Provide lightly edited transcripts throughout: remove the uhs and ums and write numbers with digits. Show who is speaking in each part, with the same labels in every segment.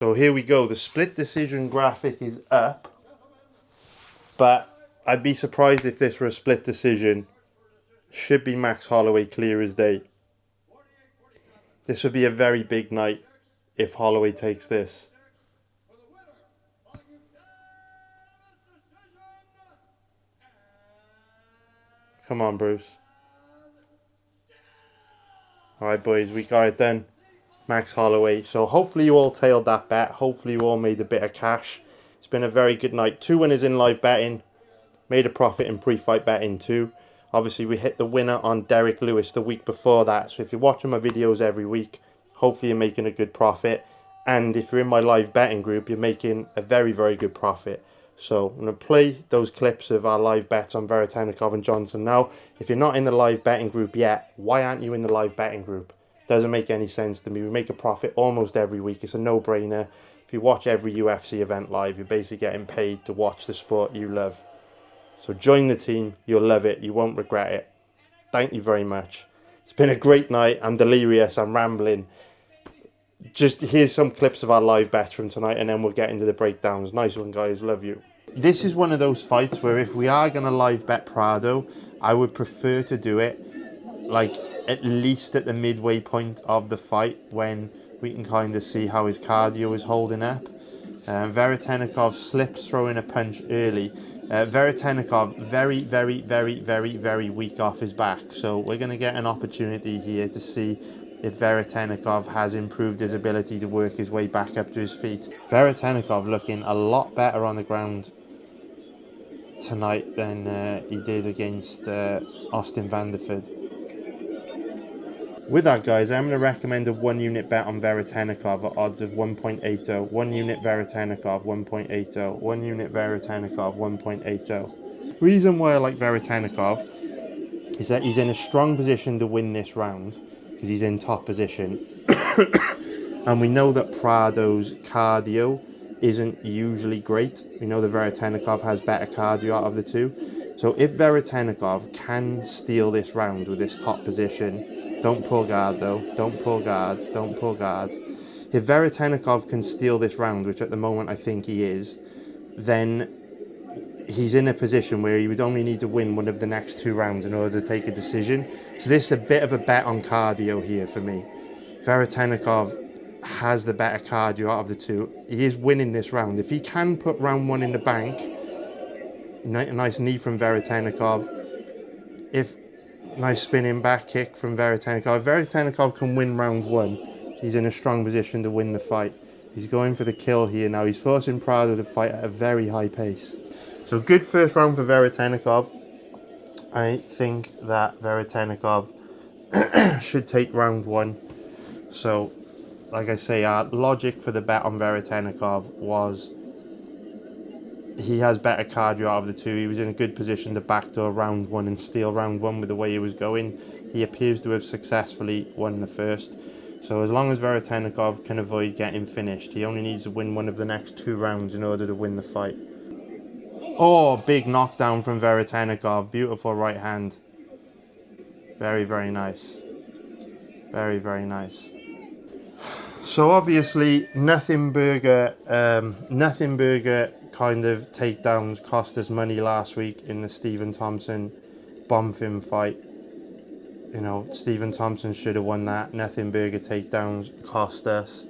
Speaker 1: So here we go. The split decision graphic is up. But I'd be surprised if this were a split decision. Should be Max Holloway clear as day. This would be a very big night if Holloway takes this. Come on, Bruce. Alright, boys, we got it done. Max Holloway. So hopefully you all tailed that bet. Hopefully you all made a bit of cash. It's been a very good night. 2 winners in live betting. Made a profit in pre-fight betting too. Obviously we hit the winner on Derek Lewis the week before that. So if you're watching my videos every week, hopefully you're making a good profit. And if you're in my live betting group, you're making a very, very good profit. So I'm going to play those clips of our live bets on Veretennikov and Johnson now. If you're not in the live betting group yet, why aren't you in the live betting group? Doesn't make any sense to me. We make a profit almost every week. It's a no-brainer. If you watch every UFC event live, you're basically getting paid to watch the sport you love. So join the team. You'll love it. You won't regret it. Thank you very much. It's been a great night. I'm delirious. I'm rambling. Just here's some clips of our live bets from tonight, and then we'll get into the breakdowns. Nice one, guys. Love you. This is one of those fights where if we are going to live bet Prado, I would prefer to do it like at least at the midway point of the fight when we can kind of see how his cardio is holding up. Veretennikov slips throwing a punch early. Veretennikov very, very, very, very, very weak off his back. So we're going to get an opportunity here to see if Veretennikov has improved his ability to work his way back up to his feet. Veretennikov looking a lot better on the ground tonight than he did against Austin Vanderford. With that, guys, I'm going to recommend a 1 unit bet on Veretennikov at odds of 1.80. 1 unit Veretennikov, 1.80. 1 unit Veretennikov, 1.80. Reason why I like Veretennikov is that he's in a strong position to win this round because he's in top position. And we know that Prado's cardio isn't usually great. We know that Veretennikov has better cardio out of the two. So if Veretennikov can steal this round with this top position, don't pull guard though, don't pull guard, don't pull guard. If Veretennikov can steal this round, which at the moment I think he is, then he's in a position where he would only need to win one of the next 2 rounds in order to take a decision. So this is a bit of a bet on cardio here for me. Veretennikov has the better cardio out of the two. He is winning this round. If he can put round 1 in the bank, a nice knee from Veretennikov. Nice spinning back kick from Veretennikov. If Veretennikov can win round 1, he's in a strong position to win the fight. He's going for the kill here now. He's forcing Prado to fight at a very high pace. So good first round for Veretennikov. I think that Veretennikov should take round 1. So, like I say, our logic for the bet on Veretennikov was he has better cardio out of the two. He was in a good position to backdoor round 1 and steal round 1 with the way he was going. He appears to have successfully won the first. So as long as Veretennikov can avoid getting finished, he only needs to win one of the next 2 rounds in order to win the fight. Oh, big knockdown from Veretennikov. Beautiful right hand. Very, very nice. Very, very nice. So obviously, nothing burger kind of takedowns cost us money last week in the Stephen Thompson Bonfim fight. You know, Stephen Thompson should have won that. Nothing burger takedowns cost us.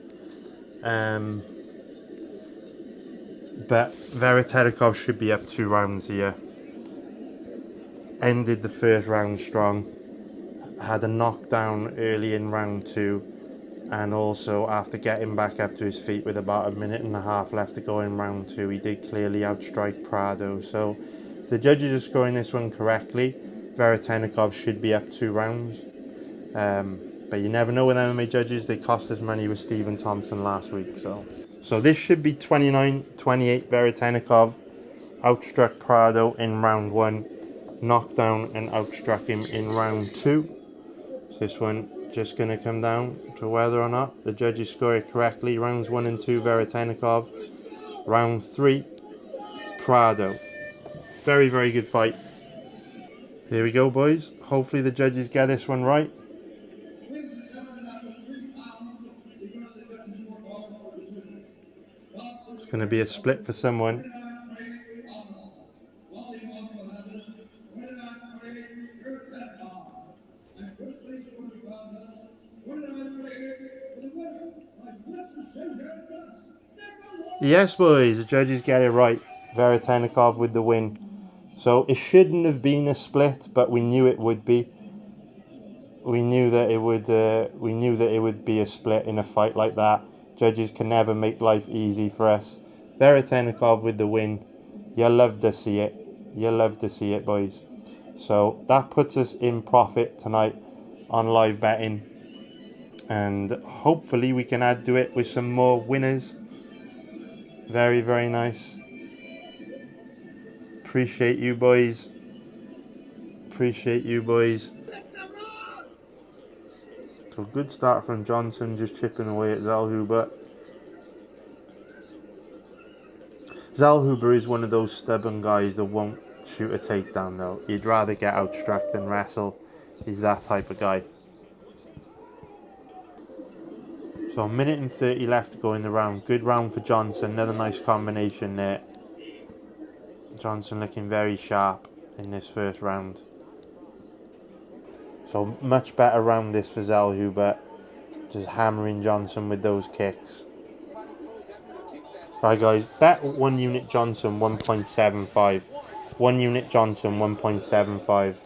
Speaker 1: But Veretennikov should be up 2 rounds here. Ended the first round strong. Had a knockdown early in round 2. And also, after getting back up to his feet with about 1.5 minutes left to go in round 2, he did clearly outstrike Prado. So, if the judges are scoring this one correctly, Veretennikov should be up 2 rounds. But you never know with MMA judges. They cost us money with Stephen Thompson last week. So this should be 29-28. Veretennikov outstruck Prado in round 1. Knocked down and outstruck him in round 2. So this one just going to come down to whether or not the judges score it correctly. Rounds 1 and 2, Veretennikov. Round 3, Prado. Very, very good fight. Here we go, boys. Hopefully the judges get this one right. Going to be a split for someone. Yes, boys, the judges get it right. Veretennikov with the win. So it shouldn't have been a split, but we knew it would be. We knew that it would. We knew that it would be a split in a fight like that. Judges can never make life easy for us. Veretennikov with the win. You'll love to see it. You'll love to see it, boys. So that puts us in profit tonight on live betting, and hopefully we can add to it with some more winners. Very, very nice. Appreciate you, boys. Appreciate you, boys. So good start from Johnson, just chipping away at Zellhuber. Zellhuber is one of those stubborn guys that won't shoot a takedown though. He'd rather get outstruck than wrestle. He's that type of guy. So 1:30 left to go in the round. Good round for Johnson. Another nice combination there. Johnson looking very sharp in this first round. So much better round this for Zellhuber. Just hammering Johnson with those kicks. Right guys, bet 1 unit Johnson 1.75. 1 unit Johnson 1.75.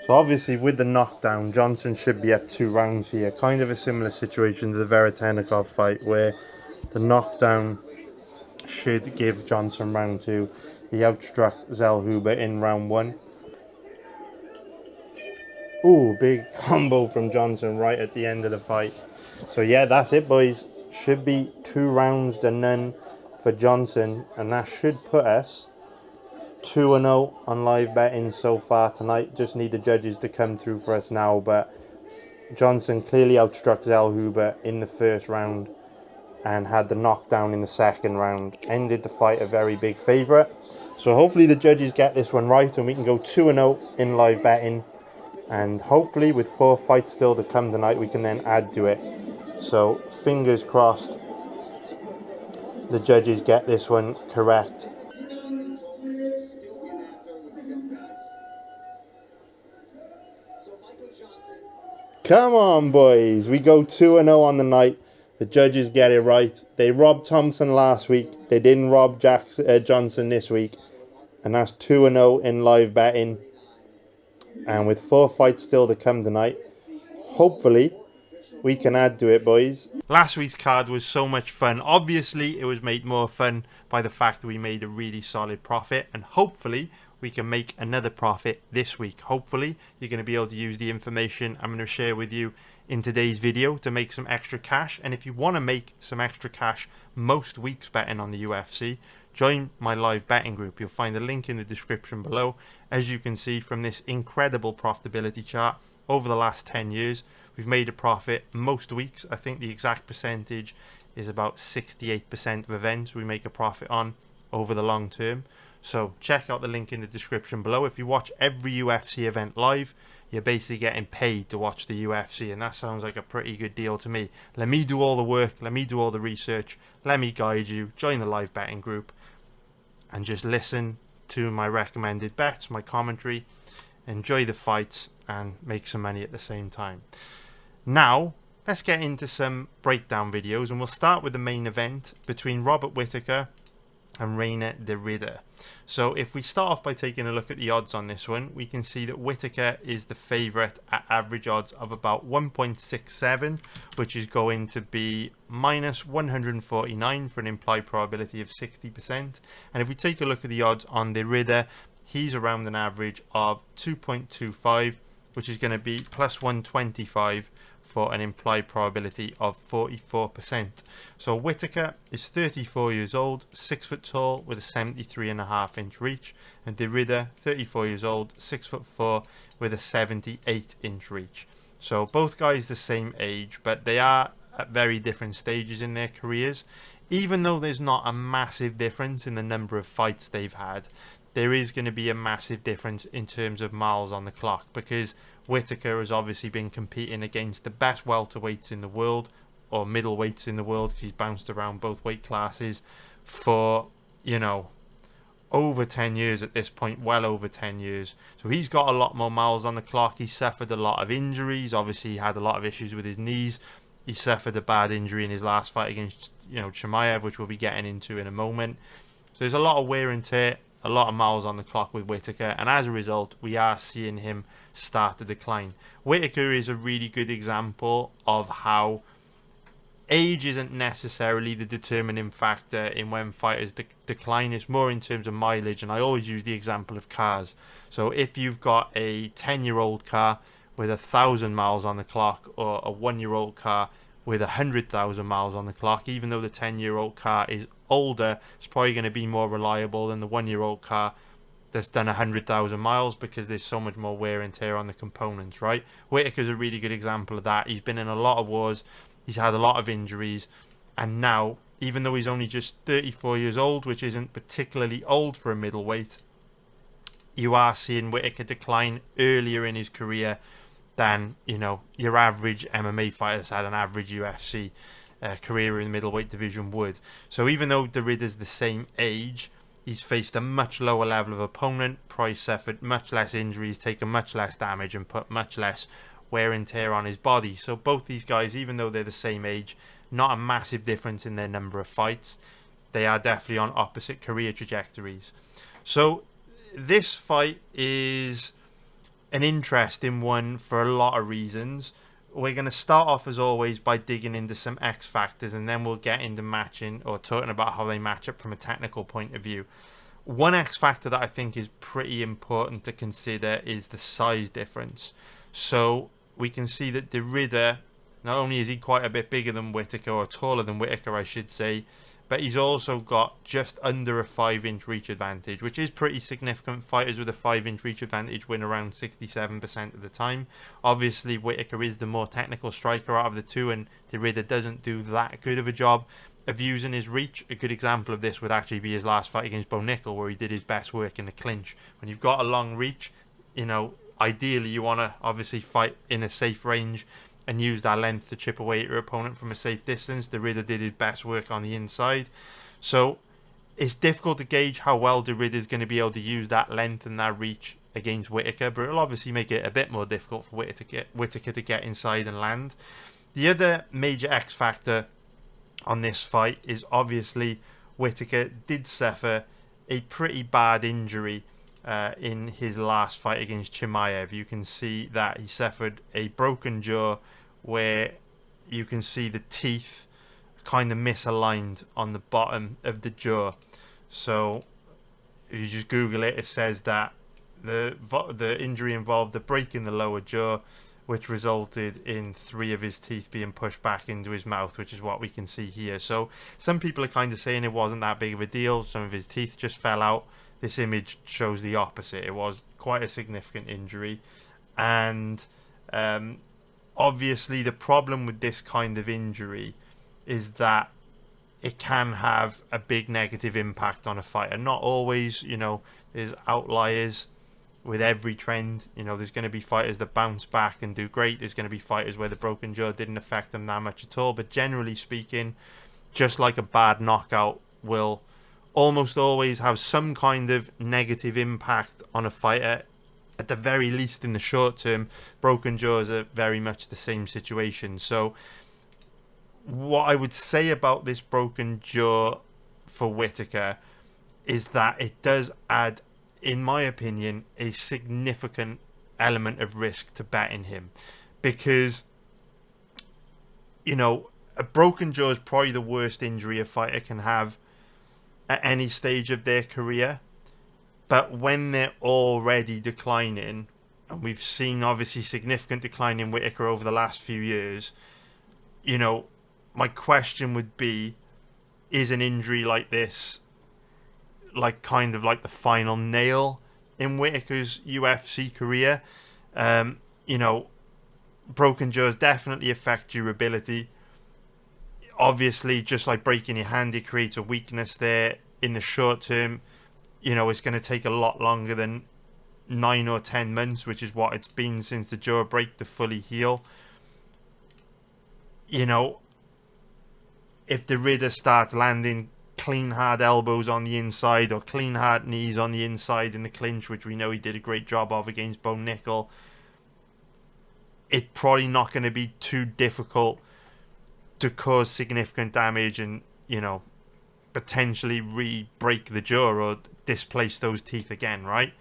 Speaker 1: So obviously with the knockdown, Johnson should be at 2 rounds here. Kind of a similar situation to the Veretennikov fight where the knockdown should give Johnson round 2. He outstruck Zellhuber in round 1. Ooh, big combo from Johnson right at the end of the fight. So yeah, that's it, boys. Should be 2 rounds to none for Johnson, and that should put us 2-0 on live betting so far tonight. Just need the judges to come through for us now, but Johnson clearly outstruck Zellhuber in the first round and had the knockdown in the second round. Ended the fight a very big favourite. So hopefully the judges get this one right and we can go 2-0 in live betting. And hopefully with 4 fights still to come tonight, we can then add to it. So fingers crossed the judges get this one correct. Come on, boys. We go 2-0 on the night. The judges get it right. They robbed Thompson last week. They didn't rob Johnson this week. And that's 2-0 in live betting. And with 4 fights still to come tonight, hopefully we can add to it, boys. Last week's card was so much fun. Obviously, it was made more fun by the fact that we made a really solid profit. And hopefully, we can make another profit this week. Hopefully, you're going to be able to use the information I'm going to share with you in today's video to make some extra cash. And if you want to make some extra cash most weeks betting on the UFC, join my live betting group. You'll find the link in the description below. As you can see from this incredible profitability chart, over the last 10 years, we've made a profit most weeks. I think the exact percentage is about 68% of events we make a profit on over the long term. So check out the link in the description below. If you watch every UFC event live, you're basically getting paid to watch the UFC, and that sounds like a pretty good deal to me. Let me do all the work, let me do all the research, let me guide you, join the live betting group, and just listen to my recommended bets, my commentary, enjoy the fights, and make some money at the same time. Now, let's get into some breakdown videos, and we'll start with the main event between Robert Whittaker and Reinier. So if we start off by taking a look at the odds on this one, we can see that Whittaker is the favourite at average odds of about 1.67, which is going to be minus 149 for an implied probability of 60%. And if we take a look at the odds on the Ridder, he's around an average of 2.25, which is going to be plus 125 for an implied probability of 44%. So Whittaker is 34 years old, 6 foot tall with a 73.5 inch reach, and De Ridder, 34 years old, 6 foot 4 with a 78 inch reach. So both guys the same age, but they are at very different stages in their careers. Even though there's not a massive difference in the number of fights they've had, there is going to be a massive difference in terms of miles on the clock, because Whittaker has obviously been competing against the best welterweights in the world
Speaker 2: or middleweights in the world, because he's bounced around both weight classes for, you know, over 10 years at this point, well over 10 years. So he's got a lot more miles on the clock. He's suffered a lot of injuries. Obviously, he had a lot of issues with his knees. He suffered a bad injury in his last fight against, you know, Chimaev, which we'll be getting into in a moment. So there's a lot of wear and tear, a lot of miles on the clock with Whittaker, and as a result, we are seeing him start to decline. Whittaker is a really good example of how age isn't necessarily the determining factor in when fighters decline. It's more in terms of mileage, and I always use the example of cars. So if you've got a 10-year-old car with 1,000 miles on the clock, or a 1-year-old car with 100,000 miles on the clock, even though the 10-year-old car is older, it's probably going to be more reliable than the 1-year-old car that's done 100,000 miles, because there's so much more wear and tear on the components, right? Whittaker's a really good example of that. He's been in a lot of wars. He's had a lot of injuries, and now, even though he's only just 34 years old, which isn't particularly old for a middleweight, you are seeing Whittaker decline earlier in his career than, you know, your average MMA fighter that's had an average UFC career in the middleweight division would. So even though Derrida's the same age, he's faced a much lower level of opponent, Price suffered much less injuries, taken much less damage, and put much less wear and tear on his body. So both these guys, even though they're the same age, not a massive difference in their number of fights. They are definitely on opposite career trajectories. So this fight is an interesting one for a lot of reasons. We're going to start off, as always, by digging into some X factors, and then we'll get into matching, or talking about how they match up from a technical point of view. One X factor that I think is pretty important to consider is the size difference. So we can see that Derrida, not only is he quite a bit bigger than Whittaker, or taller than Whittaker, I should say, but he's also got just under a 5-inch reach advantage, which is pretty significant. Fighters with a 5-inch reach advantage win around 67% of the time. Obviously, Whittaker is the more technical striker out of the two, and Derrida doesn't do that good of a job of using his reach. A good example of this would actually be his last fight against Bo Nickel, where he did his best work in the clinch. When you've got a long reach, you know, ideally you want to obviously fight in a safe range and use that length to chip away at your opponent from a safe distance. Derrida did his best work on the inside. So it's difficult to gauge how well Derrida is going to be able to use that length and that reach against Whittaker, but it'll obviously make it a bit more difficult for Whittaker to get inside and land. The other major X factor on this fight is obviously Whittaker did suffer a pretty bad injury in his last fight against Chimaev. You can see that he suffered a broken jaw, where you can see the teeth kind of misaligned on the bottom of the jaw. So if you just Google it, it says that the injury involved a break in the lower jaw, which resulted in 3 of his teeth being pushed back into his mouth, which is what we can see here. So some people are kind of saying it wasn't that big of a deal. Some of his teeth just fell out. This image shows the opposite. It was quite a significant injury. And obviously the problem with this kind of injury is that it can have a big negative impact on a fighter. Not always, you know, there's outliers with every trend. You know, there's going to be fighters that bounce back and do great. There's going to be fighters where the broken jaw didn't affect them that much at all. But generally speaking, just like a bad knockout will almost always have some kind of negative impact on a fighter, at the very least in the short term, broken jaws are very much the same situation. So what I would say about this broken jaw for Whittaker is that it does add, in my opinion, a significant element of risk to betting him, because, you know, a broken jaw is probably the worst injury a fighter can have at any stage of their career. But when they're already declining, and we've seen obviously significant decline in Whittaker over the last few years, you know, my question would be, is an injury like this like kind of like the final nail in Whittaker's UFC career? You know, broken jaws definitely affect durability. Obviously, just like breaking your hand, it creates a weakness there in the short term. You know, it's going to take a lot longer than 9 or 10 months, which is what it's been since the jaw break, to fully heal. You know, if the Ridder starts landing clean hard elbows on the inside or clean hard knees on the inside in the clinch, which we know he did a great job of against Bo Nickel, it's probably not going to be too difficult to cause significant damage and, you know, potentially re-break the jaw or displace those teeth again, right?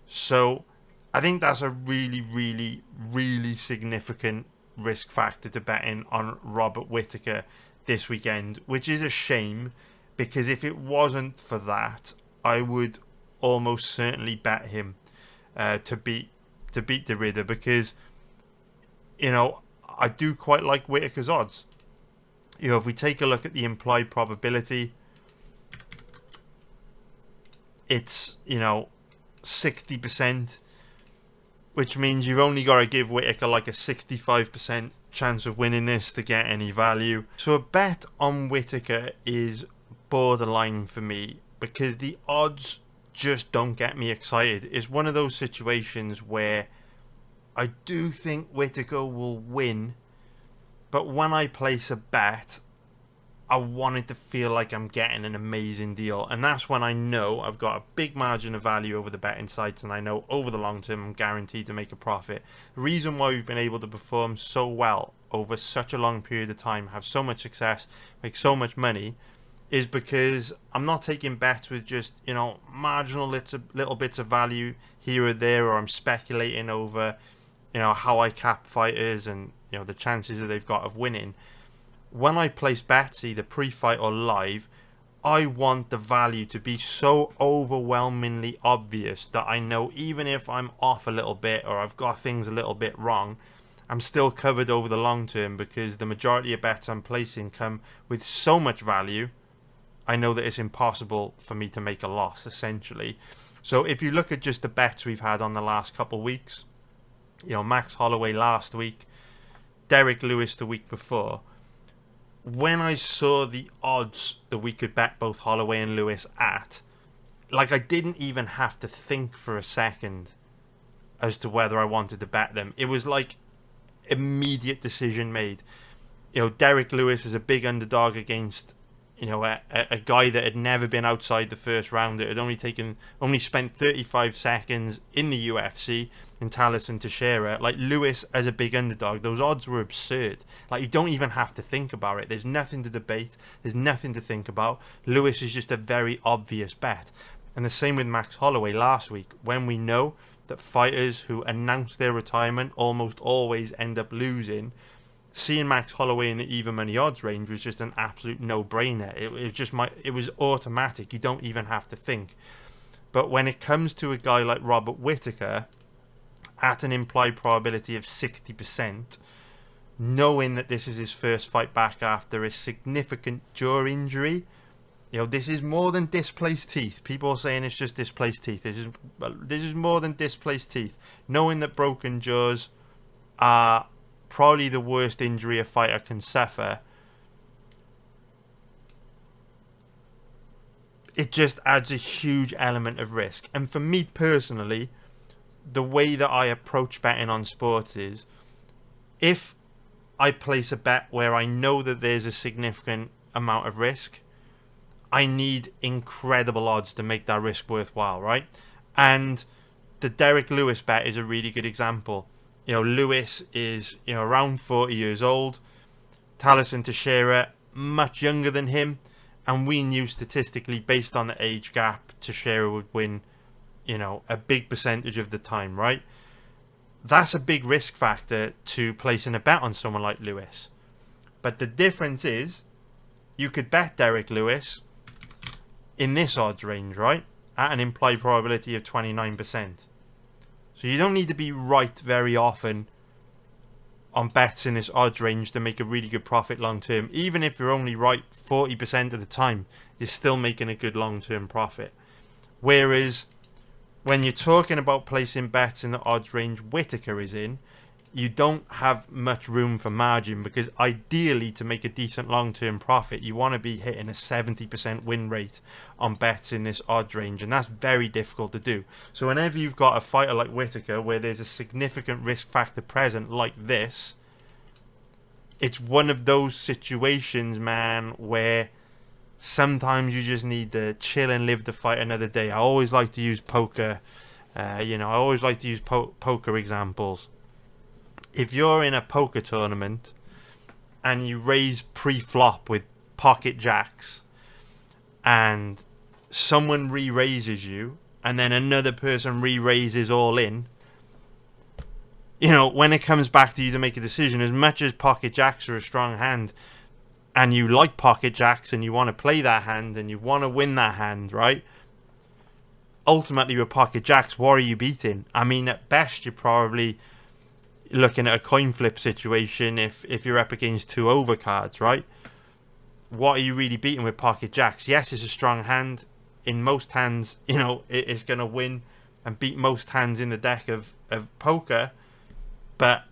Speaker 2: So I think that's a really, really, really significant risk factor to betting on Robert Whittaker this weekend, which is a shame, because if it wasn't for that, I would almost certainly bet him to beat the Ridder, because, you know, I do quite like Whittaker's odds. You know, if we take a look at the implied probability, it's, you know, 60%, which means you've only got to give Whittaker like a 65% chance of winning this to get any value. So a bet on Whittaker is borderline for me, because the odds just don't get me excited. It's one of those situations where I do think Whittaker will win, but when I place a bet, I want it to feel like I'm getting an amazing deal. And that's when I know I've got a big margin of value over the betting sites, and I know over the long term I'm guaranteed to make a profit. The reason why we've been able to perform so well over such a long period of time, have so much success, make so much money, is because I'm not taking bets with just, you know, marginal little bits of value here or there, or I'm speculating over, you know, how I cap fighters and, you know, the chances that they've got of winning. When I place bets, either pre-fight or live, I want the value to be so overwhelmingly obvious that I know even if I'm off a little bit or I've got things a little bit wrong, I'm still covered over the long term, because the majority of bets I'm placing come with so much value, I know that it's impossible for me to make a loss, essentially. So if you look at just the bets we've had on the last couple of weeks, you know, Max Holloway last week, Derek Lewis the week before, when I saw the odds that we could bet both Holloway and Lewis at, like, I didn't even have to think for a second as to whether I wanted to bet them. It was like immediate decision made. You know, Derek Lewis is a big underdog against, you know, a guy that had never been outside the first round. It had only spent 35 seconds in the UFC in Talison Teixeira. Like, Lewis as a big underdog, those odds were absurd. Like, you don't even have to think about it. There's nothing to debate. There's nothing to think about. Lewis is just a very obvious bet. And the same with Max Holloway last week, when we know that fighters who announce their retirement almost always end up losing. Seeing Max Holloway in the even money odds range was just an absolute no-brainer. It was automatic. You don't even have to think. But when it comes to a guy like Robert Whittaker, at an implied probability of 60%, knowing that this is his first fight back after a significant jaw injury, you know, this is more than displaced teeth. People are saying it's just displaced teeth. This is more than displaced teeth. Knowing that broken jaws are probably the worst injury a fighter can suffer, it just adds a huge element of risk. And for me personally, the way that I approach betting on sports is, if I place a bet where I know that there's a significant amount of risk, I need incredible odds to make that risk worthwhile, right? And the Derek Lewis bet is a really good example. You know, Lewis is, you know, around 40 years old. Talison Teixeira, much younger than him. And we knew statistically, based on the age gap, Teixeira would win, you know, a big percentage of the time, right? That's a big risk factor to placing a bet on someone like Lewis. But the difference is, you could bet Derek Lewis in this odds range, right? At an implied probability of 29%. So you don't need to be right very often on bets in this odds range to make a really good profit long term. Even if you're only right 40% of the time, you're still making a good long term profit. Whereas when you're talking about placing bets in the odds range Whittaker is in, you don't have much room for margin, because ideally, to make a decent long-term profit, you want to be hitting a 70% win rate on bets in this odds range, and that's very difficult to do. So whenever you've got a fighter like Whittaker where there's a significant risk factor present like this, it's one of those situations, man, where sometimes you just need to chill and live the fight another day. I always like to use poker. I always like to use poker examples. If you're in a poker tournament and you raise pre-flop with pocket jacks and someone re-raises you and then another person re-raises all in, when it comes back to you to make a decision, as much as pocket jacks are a strong hand and you like pocket jacks and you want to play that hand and you want to win that hand, right? Ultimately with pocket jacks, what are you beating? I mean, at best you're probably looking at a coin flip situation if you're up against 2 overcards, right? What are you really beating with pocket jacks? Yes, it's a strong hand. In most hands, it's going to win and beat most hands in the deck of poker. But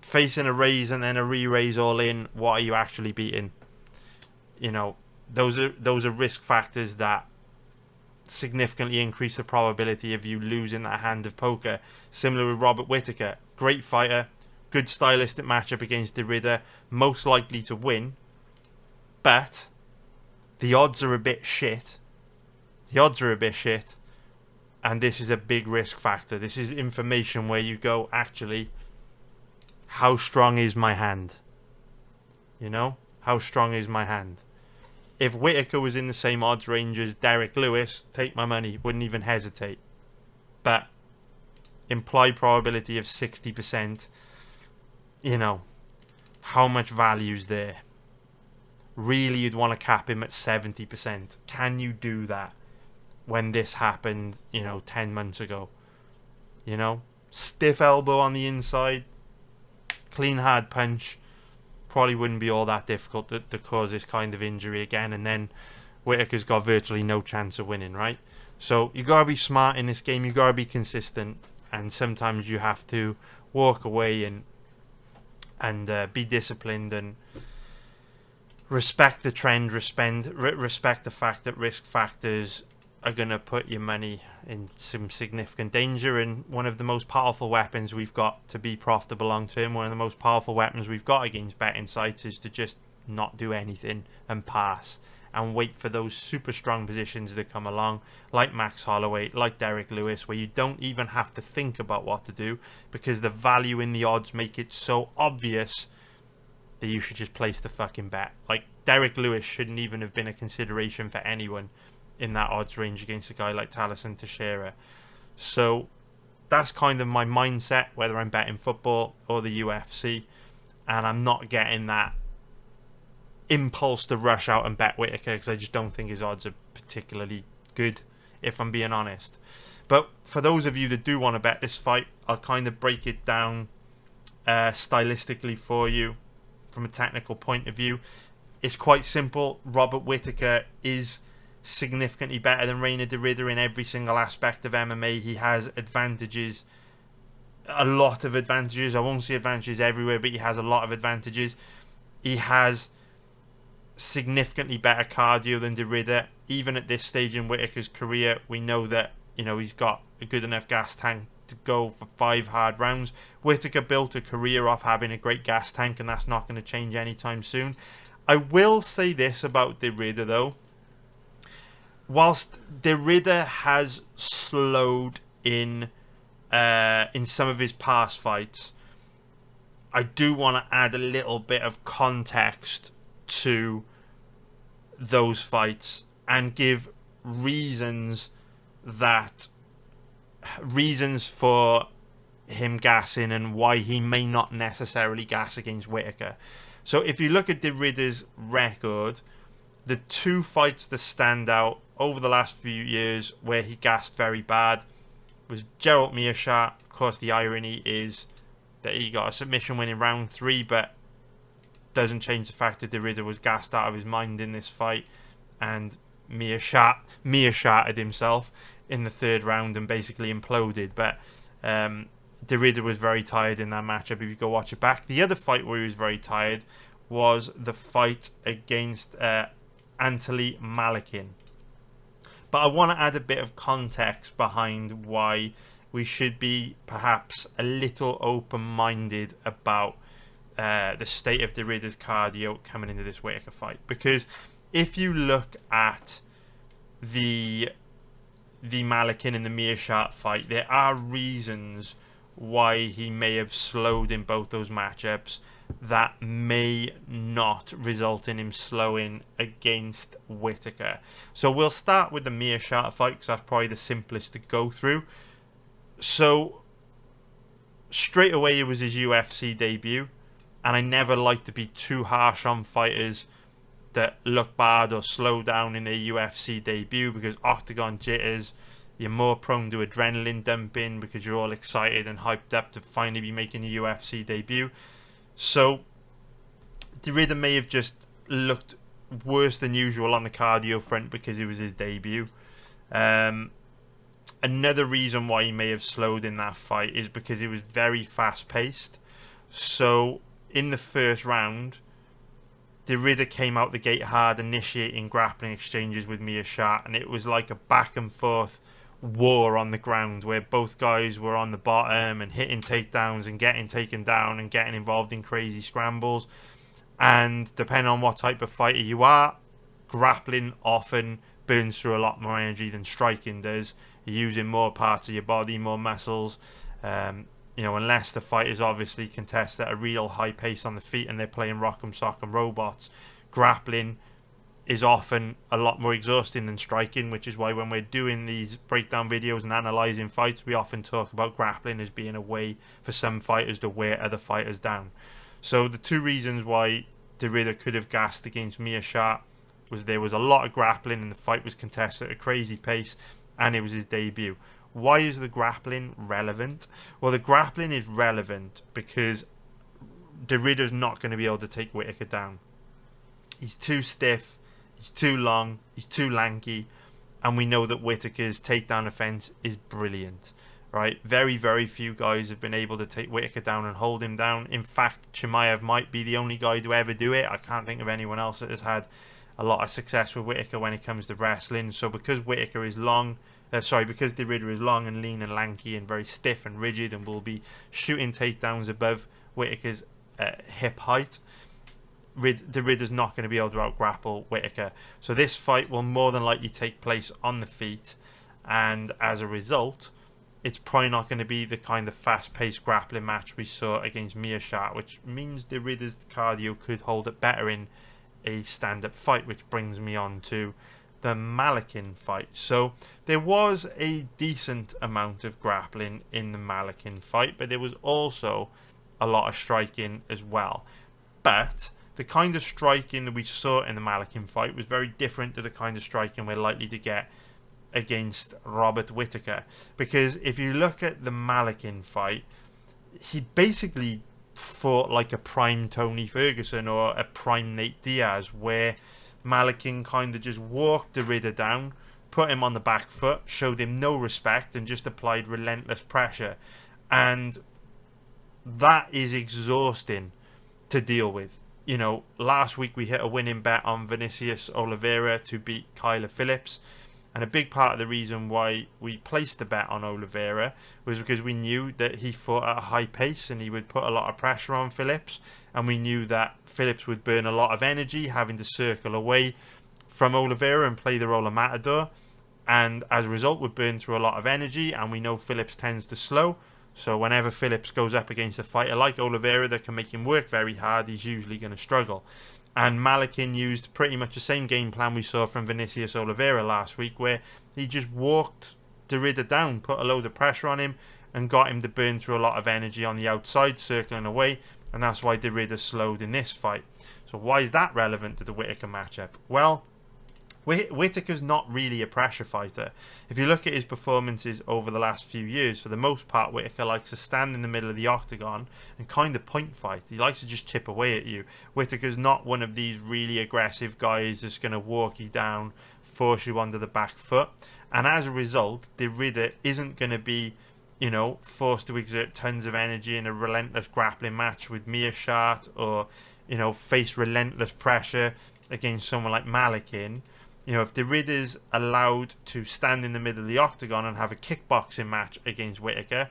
Speaker 2: facing a raise and then a re-raise all in, what are you actually beating? Those are risk factors that significantly increase the probability of you losing that hand of poker. Similar with Robert Whittaker. Great fighter, good stylistic matchup against Derrida, most likely to win, but the odds are a bit shit. And this is a big risk factor. This is information where you go, actually, how strong is my hand? How strong is my hand? If Whittaker was in the same odds range as Derek Lewis, take my money, wouldn't even hesitate. But implied probability of 60%, how much value's there? Really, you'd want to cap him at 70%. Can you do that when this happened, 10 months ago? Stiff elbow on the inside, clean hard punch, probably wouldn't be all that difficult to cause this kind of injury again, and then Whittaker's got virtually no chance of winning, right? So you got to be smart in this game, you got to be consistent, and sometimes you have to walk away and be disciplined and respect the trend, respect the fact that risk factors are going to put your money in some significant danger. And one of the most powerful weapons we've got to be profitable long term, one of the most powerful weapons we've got against betting sites, is to just not do anything and pass and wait for those super strong positions to come along, like Max Holloway, like Derek Lewis, where you don't even have to think about what to do because the value in the odds make it so obvious that you should just place the fucking bet. Like, Derek Lewis shouldn't even have been a consideration for anyone in that odds range against a guy like Taliesin Teixeira. So that's kind of my mindset, whether I'm betting football or the UFC, and I'm not getting that impulse to rush out and bet Whittaker because I just don't think his odds are particularly good, if I'm being honest. But for those of you that do want to bet this fight, I'll kind of break it down stylistically for you from a technical point of view. It's quite simple. Robert Whittaker is significantly better than Reinier Derrida in every single aspect of MMA. He has advantages, a lot of advantages. I won't say advantages everywhere, but he has a lot of advantages. He has significantly better cardio than Derrida. Even at this stage in Whittaker's career, we know that he's got a good enough gas tank to go for 5 hard rounds. Whittaker built a career off having a great gas tank, and that's not going to change anytime soon. I will say this about Derrida though. Whilst Derrida has slowed in some of his past fights, I do want to add a little bit of context to those fights and give reasons for him gassing and why he may not necessarily gas against Whittaker. So if you look at Derrida's record, the 2 fights that stand out over the last few years where he gassed very bad was Gerald Meerschaert. Of course, the irony is that he got a submission win in round 3, but doesn't change the fact that Derrida was gassed out of his mind in this fight, and Meerschaerted himself in the 3rd round and basically imploded. But Derrida was very tired in that matchup if you go watch it back. The other fight where he was very tired was the fight against Anatoly Malikin. But I want to add a bit of context behind why we should be perhaps a little open-minded about the state of Derrida's cardio coming into this Whittaker fight. Because if you look at the Malikin and the Meerschaert fight, there are reasons why he may have slowed in both those matchups that may not result in him slowing against Whittaker. So we'll start with the Meerschaert fight because that's probably the simplest to go through. So straight away it was his UFC debut, and I never like to be too harsh on fighters that look bad or slow down in their UFC debut, because octagon jitters, you're more prone to adrenaline dumping because you're all excited and hyped up to finally be making a UFC debut. So Derrida may have just looked worse than usual on the cardio front because it was his debut. Another reason why he may have slowed in that fight is because it was very fast paced. So in the first round, Derrida came out the gate hard, initiating grappling exchanges with Meerschaert, and it was like a back and forth war on the ground where both guys were on the bottom and hitting takedowns and getting taken down and getting involved in crazy scrambles. And depending on what type of fighter you are, grappling often burns through a lot more energy than striking does. You're using more parts of your body, more muscles. Unless the fight is obviously contested at a real high pace on the feet and they're playing rock'em sock'em robots, grappling is often a lot more exhausting than striking, which is why when we're doing these breakdown videos and analysing fights, we often talk about grappling as being a way for some fighters to wear other fighters down. So the two reasons why Derrida could have gassed against Meerschaert was there was a lot of grappling and the fight was contested at a crazy pace, and it was his debut. Why is the grappling relevant? Well, the grappling is relevant because Derrida's not going to be able to take Whittaker down. He's too stiff, he's too long, he's too lanky, and we know that Whittaker's takedown offense is brilliant, right? Very, very few guys have been able to take Whittaker down and hold him down. In fact, Chimaev might be the only guy to ever do it. I can't think of anyone else that has had a lot of success with Whittaker when it comes to wrestling. So because Whittaker is because Derrida is long and lean and lanky and very stiff and rigid and will be shooting takedowns above Whittaker's hip height, Derrida's not going to be able to out-grapple Whittaker. So this fight will more than likely take place on the feet, and as a result, it's probably not going to be the kind of fast-paced grappling match we saw against Meerschaert, which means Derrida's cardio could hold it better in a stand-up fight, which brings me on to the Malikin fight. So there was a decent amount of grappling in the Malikin fight, but there was also a lot of striking as well. But the kind of striking that we saw in the Malikin fight was very different to the kind of striking we're likely to get against Robert Whittaker. Because if you look at the Malikin fight, he basically fought like a prime Tony Ferguson or a prime Nate Diaz, where Malikin kind of just walked Derrida down, put him on the back foot, showed him no respect, and just applied relentless pressure. And that is exhausting to deal with. You know, last week we hit a winning bet on Vinicius Oliveira to beat Kyler Phillips. And a big part of the reason why we placed the bet on Oliveira was because we knew that he fought at a high pace and he would put a lot of pressure on Phillips. And we knew that Phillips would burn a lot of energy having to circle away from Oliveira and play the role of Matador. And as a result would burn through a lot of energy. And we know Phillips tends to slow. So whenever Phillips goes up against a fighter like Oliveira that can make him work very hard, he's usually going to struggle. And Malikin used pretty much the same game plan we saw from Vinicius Oliveira last week, where he just walked Derrida down, put a load of pressure on him, and got him to burn through a lot of energy on the outside, circling away. And that's why Derrida slowed in this fight. So why is that relevant to the Whittaker matchup? Well, Whittaker's not really a pressure fighter. If you look at his performances over the last few years, for the most part, Whittaker likes to stand in the middle of the octagon and kind of point fight. He likes to just chip away at you. Whittaker's not one of these really aggressive guys that's going to walk you down, force you onto the back foot. And as a result, Derrida isn't going to be, forced to exert tons of energy in a relentless grappling match with Meerschaert or, face relentless pressure against someone like Malikin. If Derrida's allowed to stand in the middle of the octagon and have a kickboxing match against Whittaker,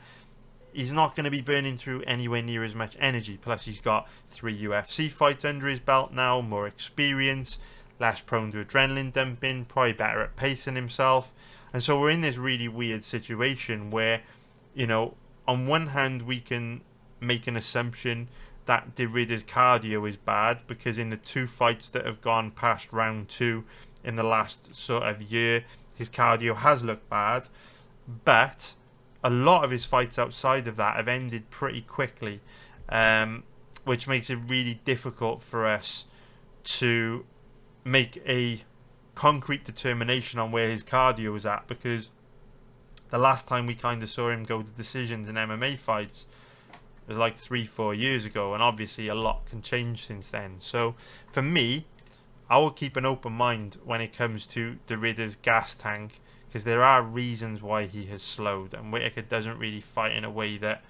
Speaker 2: he's not going to be burning through anywhere near as much energy. Plus, he's got 3 UFC fights under his belt now, more experience, less prone to adrenaline dumping, probably better at pacing himself. And so we're in this really weird situation where, you know, on one hand, we can make an assumption that De Ridder's cardio is bad, because in the 2 fights that have gone past round 2 in the last sort of year, his cardio has looked bad. But a lot of his fights outside of that have ended pretty quickly, which makes it really difficult for us to make a concrete determination on where his cardio is at, because the last time we kind of saw him go to decisions in MMA fights was like 3-4 years ago, and obviously a lot can change since then. So for me, I will keep an open mind when it comes to De Ridder's gas tank, because there are reasons why he has slowed, and Whittaker doesn't really fight in a way that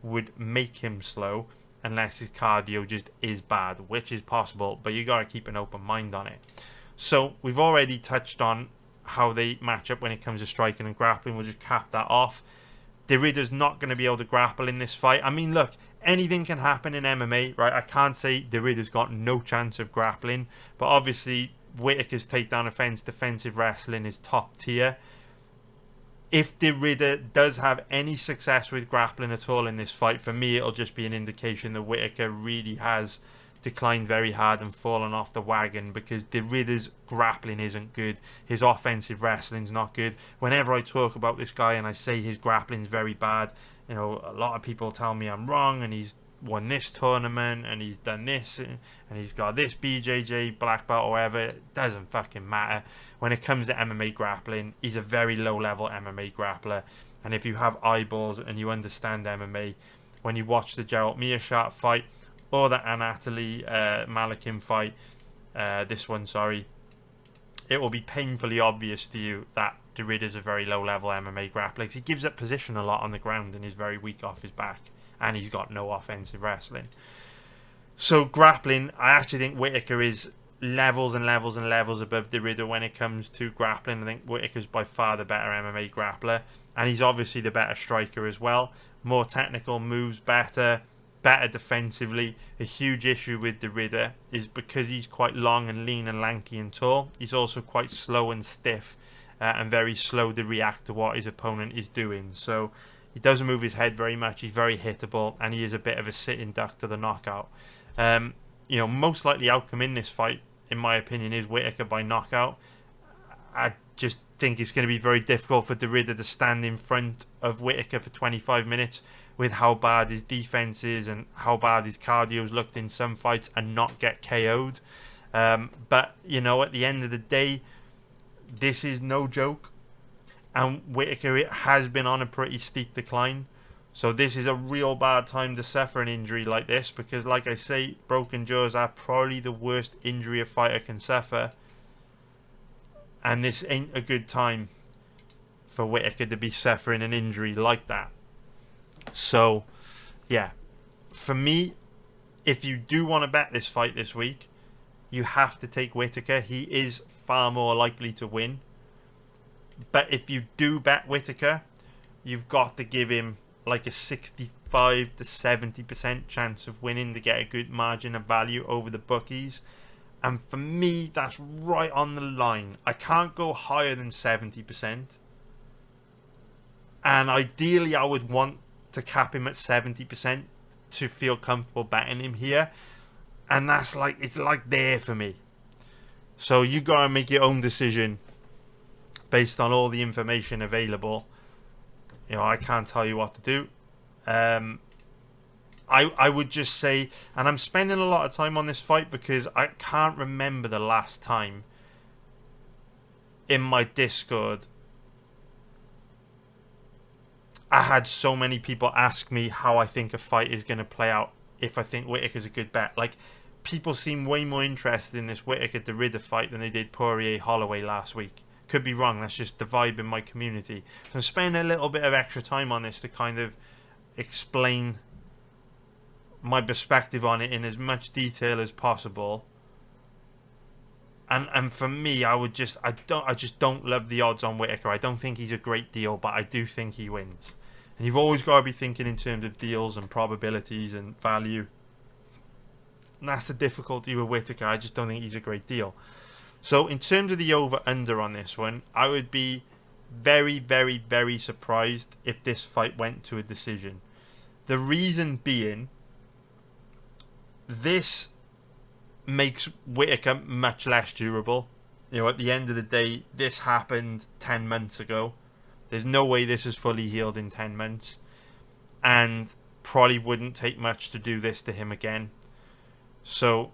Speaker 2: would make him slow unless his cardio just is bad, which is possible, but you got to keep an open mind on it. So we've already touched on how they match up when it comes to striking and grappling. We'll just cap that off. De Ridder's not going to be able to grapple in this fight. I mean, look, anything can happen in MMA, right? I can't say De Ridder's got no chance of grappling, but obviously Whittaker's takedown offense, defensive wrestling is top tier. If De Ridder does have any success with grappling at all in this fight, for me it'll just be an indication that Whittaker really has declined very hard and fallen off the wagon, because De Ridder's grappling isn't good. His offensive wrestling's not good. Whenever I talk about this guy and I say his grappling's very bad, you know, a lot of people tell me I'm wrong, and he's won this tournament and he's done this and he's got this BJJ black belt or whatever. It doesn't fucking matter. When it comes to MMA grappling, he's a very low level MMA grappler, and if you have eyeballs and you understand MMA, when you watch the Gerald Meerschaert fight or the Anatoly Malakim fight, it will be painfully obvious to you that De Ridder's a very low level MMA grappler, because he gives up position a lot on the ground and is very weak off his back, and he's got no offensive wrestling. So grappling, I actually think Whittaker is levels and levels and levels above De Ridder when it comes to grappling. I think Whittaker's by far the better MMA grappler, and he's obviously the better striker as well. More technical moves, better defensively. A huge issue with De Ridder is because he's quite long and lean and lanky and tall, he's also quite slow and stiff, and very slow to react to what his opponent is doing. So he doesn't move his head very much, he's very hittable, and he is a bit of a sitting duck to the knockout. You know, most likely outcome in this fight, in my opinion, is Whittaker by knockout. I just think it's going to be very difficult for De Ridder to stand in front of Whittaker for 25 minutes with how bad his defense is and how bad his cardio's looked in some fights, and not get KO'd. But, you know, at the end of the day, this is no joke, and Whittaker has been on a pretty steep decline. So this is a real bad time to suffer an injury like this, because like I say, broken jaws are probably the worst injury a fighter can suffer, and this ain't a good time for Whittaker to be suffering an injury like that. So yeah, for me, if you do want to bet this fight this week, you have to take Whittaker. He is far more likely to win. But if you do bet Whittaker, you've got to give him like a 65 to 70% chance of winning to get a good margin of value over the bookies. And for me, that's right on the line. I can't go higher than 70%. And ideally, I would want to cap him at 70% to feel comfortable betting him here. And that's like, it's like there for me. So you got to make your own decision based on all the information available. You know, I can't tell you what to do. I would just say, and I'm spending a lot of time on this fight because I can't remember the last time in my Discord I had so many people ask me how I think a fight is going to play out, if I think Whittaker's a good bet. Like, people seem way more interested in this Whittaker-De Ridder fight than they did Poirier-Holloway last week. Could be wrong, that's just the vibe in my community. So I'm spending a little bit of extra time on this to kind of explain my perspective on it in as much detail as possible. And for me, I just don't love the odds on Whittaker. I don't think he's a great deal, but I do think he wins. And you've always got to be thinking in terms of deals and probabilities and value. And that's the difficulty with Whittaker. I just don't think he's a great deal. So in terms of the over-under on this one, I would be very, very, very surprised if this fight went to a decision. The reason being, this makes Whittaker much less durable. You know, at the end of the day, this happened 10 months ago. There's no way this is fully healed in 10 months. And probably wouldn't take much to do this to him again. So,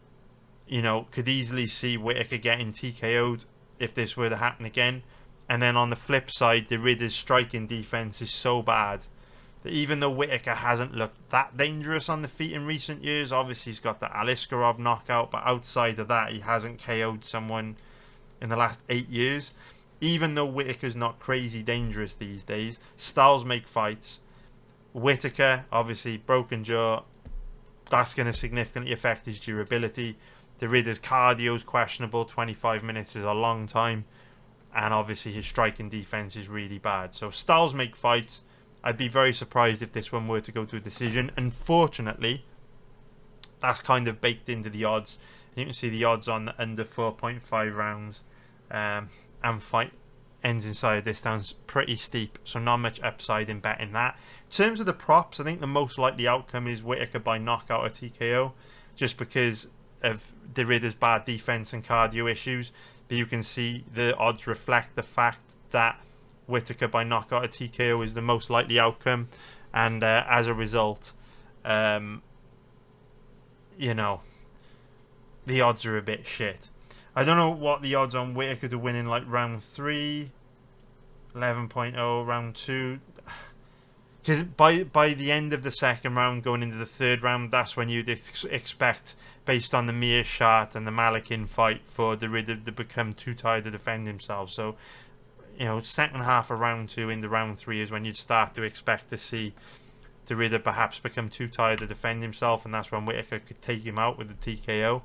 Speaker 2: you know, could easily see Whittaker getting TKO'd if this were to happen again. And then on the flip side, Derrida's striking defense is so bad that even though Whittaker hasn't looked that dangerous on the feet in recent years, obviously he's got the Aliskerov knockout, but outside of that, he hasn't KO'd someone in the last 8 years. Even though Whittaker's not crazy dangerous these days, styles make fights. Whittaker, obviously, broken jaw, that's going to significantly affect his durability. Derrida's cardio is questionable. 25 minutes is a long time. And obviously his striking defense is really bad. So styles make fights. I'd be very surprised if this one were to go to a decision. Unfortunately, that's kind of baked into the odds. You can see the odds on the under 4.5 rounds. And fight ends inside this sounds pretty steep. So not much upside in betting that. In terms of the props, I think the most likely outcome is Whittaker by knockout or TKO. Just because of Derrida's bad defense and cardio issues. But you can see the odds reflect the fact that Whittaker by knockout or TKO is the most likely outcome. And as a result, you know, the odds are a bit shit. I don't know what the odds on Whittaker to win in like round 3, 11.0, round 2. Because by the end of the second round, going into the third round, that's when you'd expect, based on the Meerschaert and the Malakin fight, for Derrida to become too tired to defend himself. So, you know, second half of round 2 into round 3 is when you'd start to expect to see Derrida perhaps become too tired to defend himself, and that's when Whittaker could take him out with the TKO.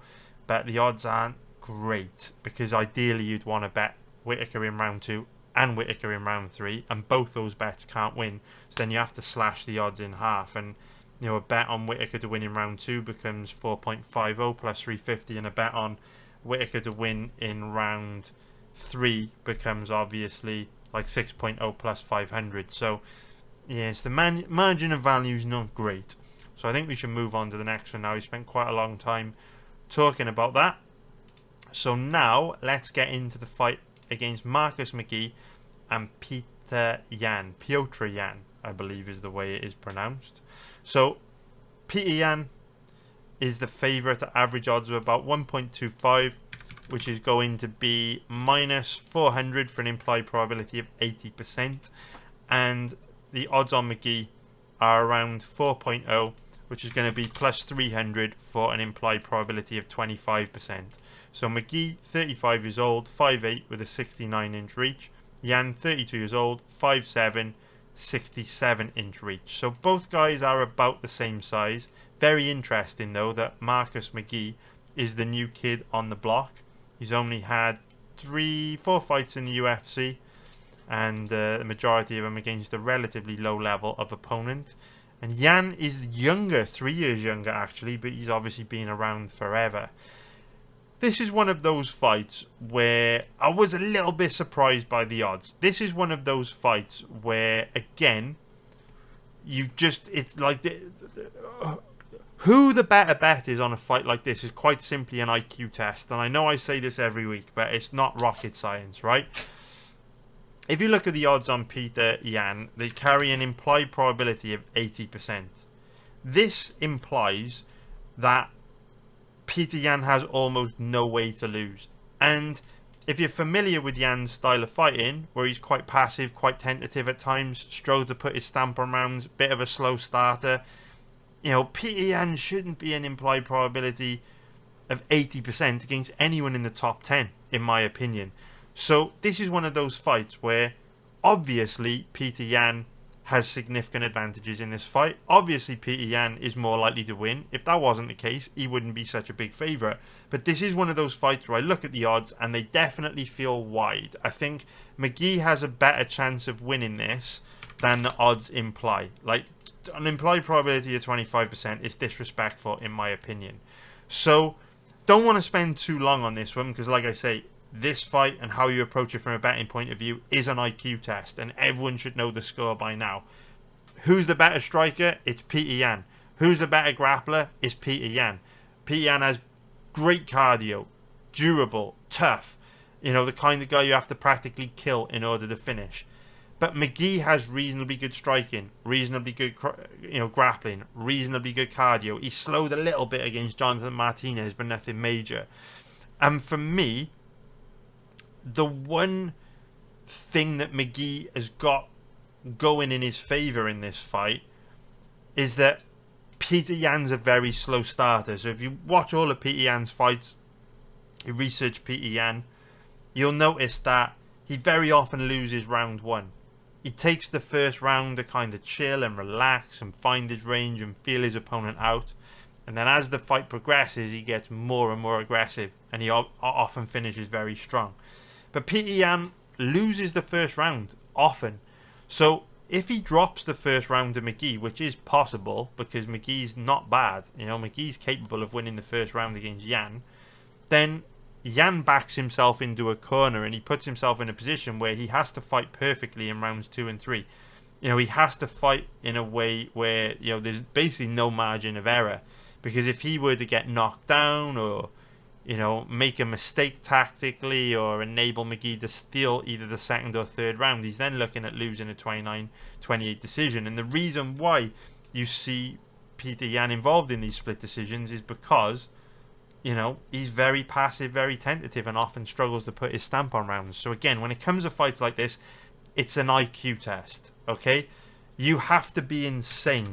Speaker 2: But the odds aren't great, because ideally you'd want to bet Whittaker in round 2 and Whittaker in round 3, and both those bets can't win, so then you have to slash the odds in half. And you know, a bet on Whittaker to win in round 2 becomes 4.50 plus 350, and a bet on Whittaker to win in round 3 becomes obviously like 6.0 plus 500. So yes, the margin of value is not great. So I think we should move on to the next one now. We spent quite a long time talking about that. So now let's get into the fight against Marcus McGhee and Petr Yan. Petr Yan, I believe is the way it is pronounced. So Petr Yan is the favourite at average odds of about 1.25, which is going to be minus 400 for an implied probability of 80%. And the odds on McGhee are around 4.0, which is going to be plus 300 for an implied probability of 25%. So McGhee, 35 years old, 5'8", with a 69-inch reach. Yan, 32 years old, 5'7", 67-inch reach. So both guys are about the same size. Very interesting, though, that Marcus McGhee is the new kid on the block. He's only had 4 fights in the UFC, and the majority of them against a relatively low level of opponent. And Yan is younger, 3 years younger actually, but he's obviously been around forever. This is one of those fights where I was a little bit surprised by the odds. This is one of those fights where, again, it's like who the better bet is on a fight like this is quite simply an IQ test. And I know I say this every week, but it's not rocket science, right? If you look at the odds on Petr Yan, they carry an implied probability of 80%. This implies that Petr Yan has almost no way to lose. And if you're familiar with Yan's style of fighting, where he's quite passive, quite tentative at times, struggles to put his stamp on rounds, bit of a slow starter, you know, Petr Yan shouldn't be an implied probability of 80% against anyone in the top 10, in my opinion. So this is one of those fights where obviously Petr Yan has significant advantages in this fight. Obviously Petr Yan is more likely to win. If that wasn't the case, he wouldn't be such a big favourite. But this is one of those fights where I look at the odds and they definitely feel wide. I think McGhee has a better chance of winning this than the odds imply. Like, an implied probability of 25% is disrespectful in my opinion. So don't want to spend too long on this one, because like I say, this fight and how you approach it from a betting point of view is an IQ test, and everyone should know the score by now. Who's the better striker? It's Peter Yan. Who's the better grappler? It's Peter Yan. Peter Yan has great cardio, durable, tough, the kind of guy you have to practically kill in order to finish. But McGhee has reasonably good striking, reasonably good grappling, reasonably good cardio. He slowed a little bit against Jonathan Martinez, but nothing major. And for me, the one thing that McGhee has got going in his favour in this fight is that Peter Yan's a very slow starter. So if you watch all of Peter Yan's fights, you research Peter Yan, you'll notice that he very often loses round one. He takes the first round to kind of chill and relax and find his range and feel his opponent out. And then as the fight progresses, he gets more and more aggressive, and he often finishes very strong. But Peter Yan loses the first round often. So if he drops the first round to McGhee, which is possible because McGhee's not bad, McGhee's capable of winning the first round against Yan, then Yan backs himself into a corner and he puts himself in a position where he has to fight perfectly in rounds 2 and 3. He has to fight in a way where, there's basically no margin of error. Because if he were to get knocked down or, make a mistake tactically or enable McGhee to steal either the second or third round, he's then looking at losing a 29-28 decision. And the reason why you see Peter Yan involved in these split decisions is because he's very passive, very tentative, and often struggles to put his stamp on rounds. So again, when it comes to fights like this, it's an IQ test, okay? You have to be insane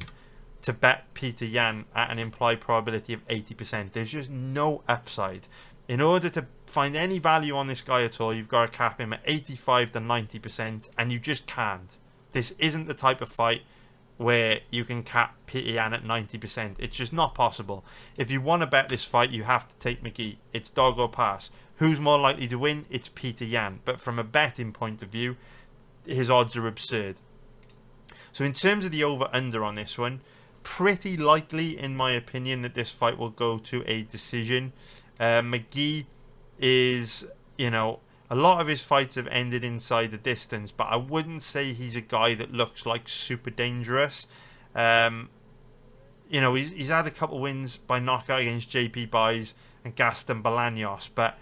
Speaker 2: to bet Peter Yan at an implied probability of 80%. There's just no upside. In order to find any value on this guy at all, you've got to cap him at 85 to 90%, and you just can't. This isn't the type of fight where you can cap Peter Yan at 90%. It's just not possible. If you want to bet this fight, you have to take McGhee. It's dog or pass. Who's more likely to win? It's Peter Yan. But from a betting point of view, his odds are absurd. So in terms of the over-under on this one, pretty likely, in my opinion, that this fight will go to a decision. McGhee is, a lot of his fights have ended inside the distance, but I wouldn't say he's a guy that looks like super dangerous. He's had a couple wins by knockout against JP Buys and Gaston Bolaños, but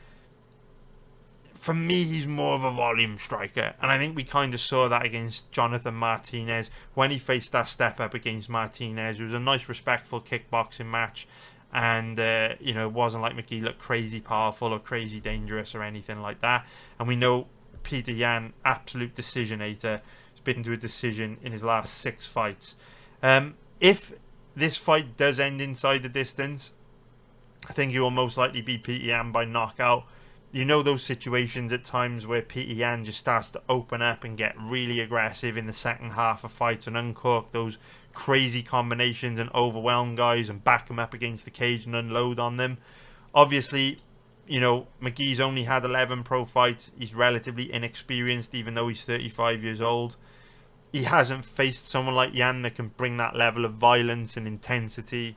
Speaker 2: for me, he's more of a volume striker, and I think we kind of saw that against Jonathan Martinez when he faced that step up against Martinez. It was a nice, respectful kickboxing match. And, it wasn't like McGhee looked crazy powerful or crazy dangerous or anything like that. And we know Peter Yan, absolute decisionator, has been to a decision in his last 6 fights. If this fight does end inside the distance, I think he will most likely be Peter Yan by knockout. Those situations at times where Peter Yan just starts to open up and get really aggressive in the second half of fights and uncork those crazy combinations and overwhelm guys and back them up against the cage and unload on them. Obviously, McGhee's only had 11 pro fights. He's relatively inexperienced, even though he's 35 years old. He hasn't faced someone like Yan that can bring that level of violence and intensity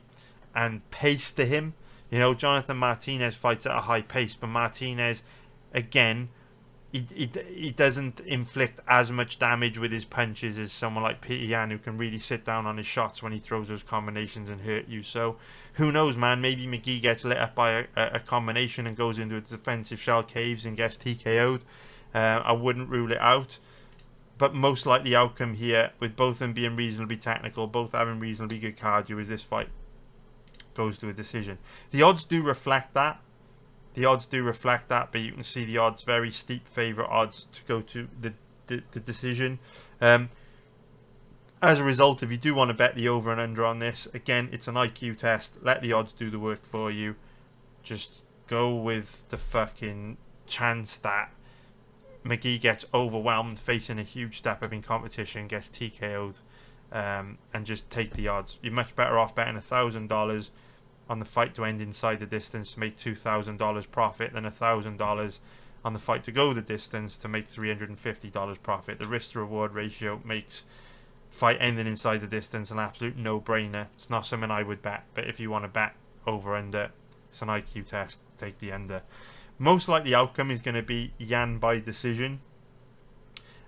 Speaker 2: and pace to him. Jonathan Martinez fights at a high pace, but Martinez, again, he doesn't inflict as much damage with his punches as someone like Peter Yan, who can really sit down on his shots when he throws those combinations and hurt you. So who knows, man? Maybe McGhee gets lit up by a combination and goes into a defensive shell caves and gets TKO'd. I wouldn't rule it out. But most likely outcome here, with both of them being reasonably technical, both having reasonably good cardio, is this fight goes to a decision. The odds do reflect that. But you can see the odds, very steep favourite odds to go to the decision. As a result, if you do want to bet the over and under on this, again, it's an IQ test. Let the odds do the work for you. Just go with the fucking chance that McGhee gets overwhelmed, facing a huge step up in competition, gets TKO'd, and just take the odds. You're much better off betting $1,000 on the fight to end inside the distance to make $2,000 profit than $1,000 on the fight to go the distance to make $350 profit. The risk to reward ratio makes fight ending inside the distance, an absolute no-brainer. It's not something I would bet, but if you want to bet over-under, it's an IQ test, take the under. Most likely outcome is going to be Yan by decision,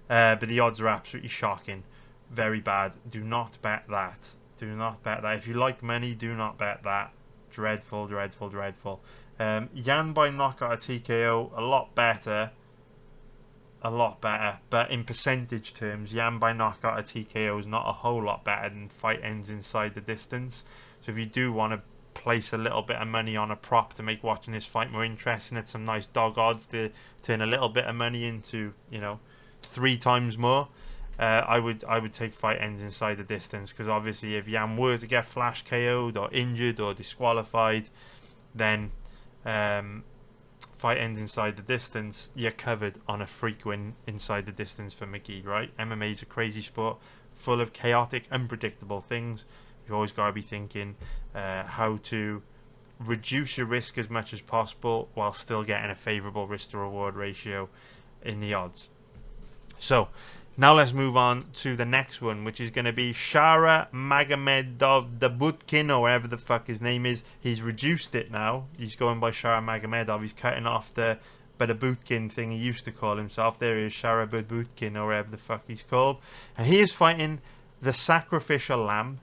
Speaker 2: but the odds are absolutely shocking. Very bad. Do not bet that. Do not bet that. If you like money, do not bet that. Dreadful, dreadful, dreadful. Yan by knockout or TKO, a lot better. A lot better. But in percentage terms, Yan by knockout or TKO is not a whole lot better than fight ends inside the distance. So if you do want to place a little bit of money on a prop to make watching this fight more interesting at some nice dog odds to turn a little bit of money into, 3 times more, I would take fight ends inside the distance, because obviously if Yan were to get flash KO'd or injured or disqualified, then fight ends inside the distance, you're covered on a freak win inside the distance for McGhee, right? MMA is a crazy sport full of chaotic, unpredictable things. You've always got to be thinking how to reduce your risk as much as possible while still getting a favourable risk to reward ratio in the odds. So now let's move on to the next one, which is going to be Shara Magomedov Dabutkin, or whatever the fuck his name is. He's reduced it now. He's going by Shara Magomedov. He's cutting off the Badabutkin thing he used to call himself. There he is, Shara Badabutkin, or whatever the fuck he's called. And he is fighting the sacrificial lamb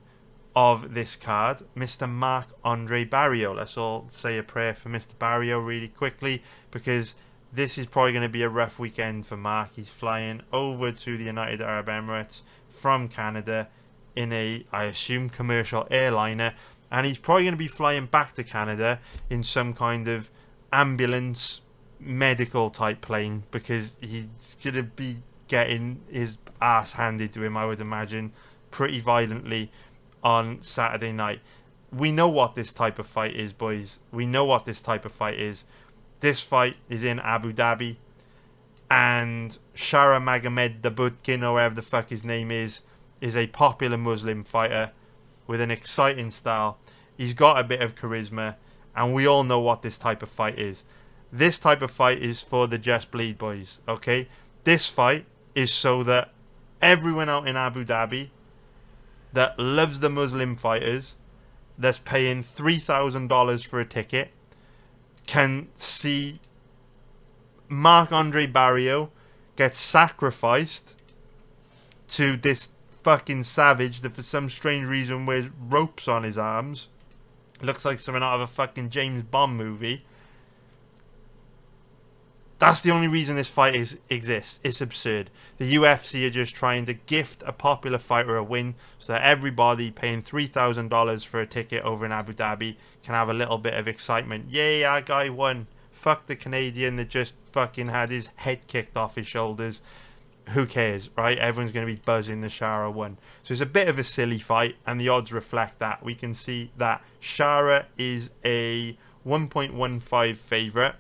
Speaker 2: of this card, Mr. Marc-Andre Barriault. Let's all say a prayer for Mr. Barriault really quickly, because this is probably going to be a rough weekend for Mark. He's flying over to the United Arab Emirates from Canada in a, I assume, commercial airliner, and he's probably going to be flying back to Canada in some kind of ambulance medical type plane, because he's going to be getting his ass handed to him, I would imagine, pretty violently on Saturday night. We know what this type of fight is, boys. We know what this type of fight is. This fight is in Abu Dhabi, and Shara Magomed Dabutkin, or whatever the fuck his name is a popular Muslim fighter with an exciting style. He's got a bit of charisma, and we all know what this type of fight is. This type of fight is for the Just Bleed boys, okay? This fight is so that everyone out in Abu Dhabi that loves the Muslim fighters, that's paying $3,000 for a ticket, can see Marc-Andre Barriault get sacrificed to this fucking savage that for some strange reason wears ropes on his arms. Looks like something out of a fucking James Bond movie. That's the only reason this fight exists. It's absurd. The UFC are just trying to gift a popular fighter a win so that everybody paying $3,000 for a ticket over in Abu Dhabi can have a little bit of excitement. Yay, our guy won. Fuck the Canadian that just fucking had his head kicked off his shoulders. Who cares, right? Everyone's going to be buzzing the Shara won. So it's a bit of a silly fight, and the odds reflect that. We can see that Shara is a 1.15 favourite,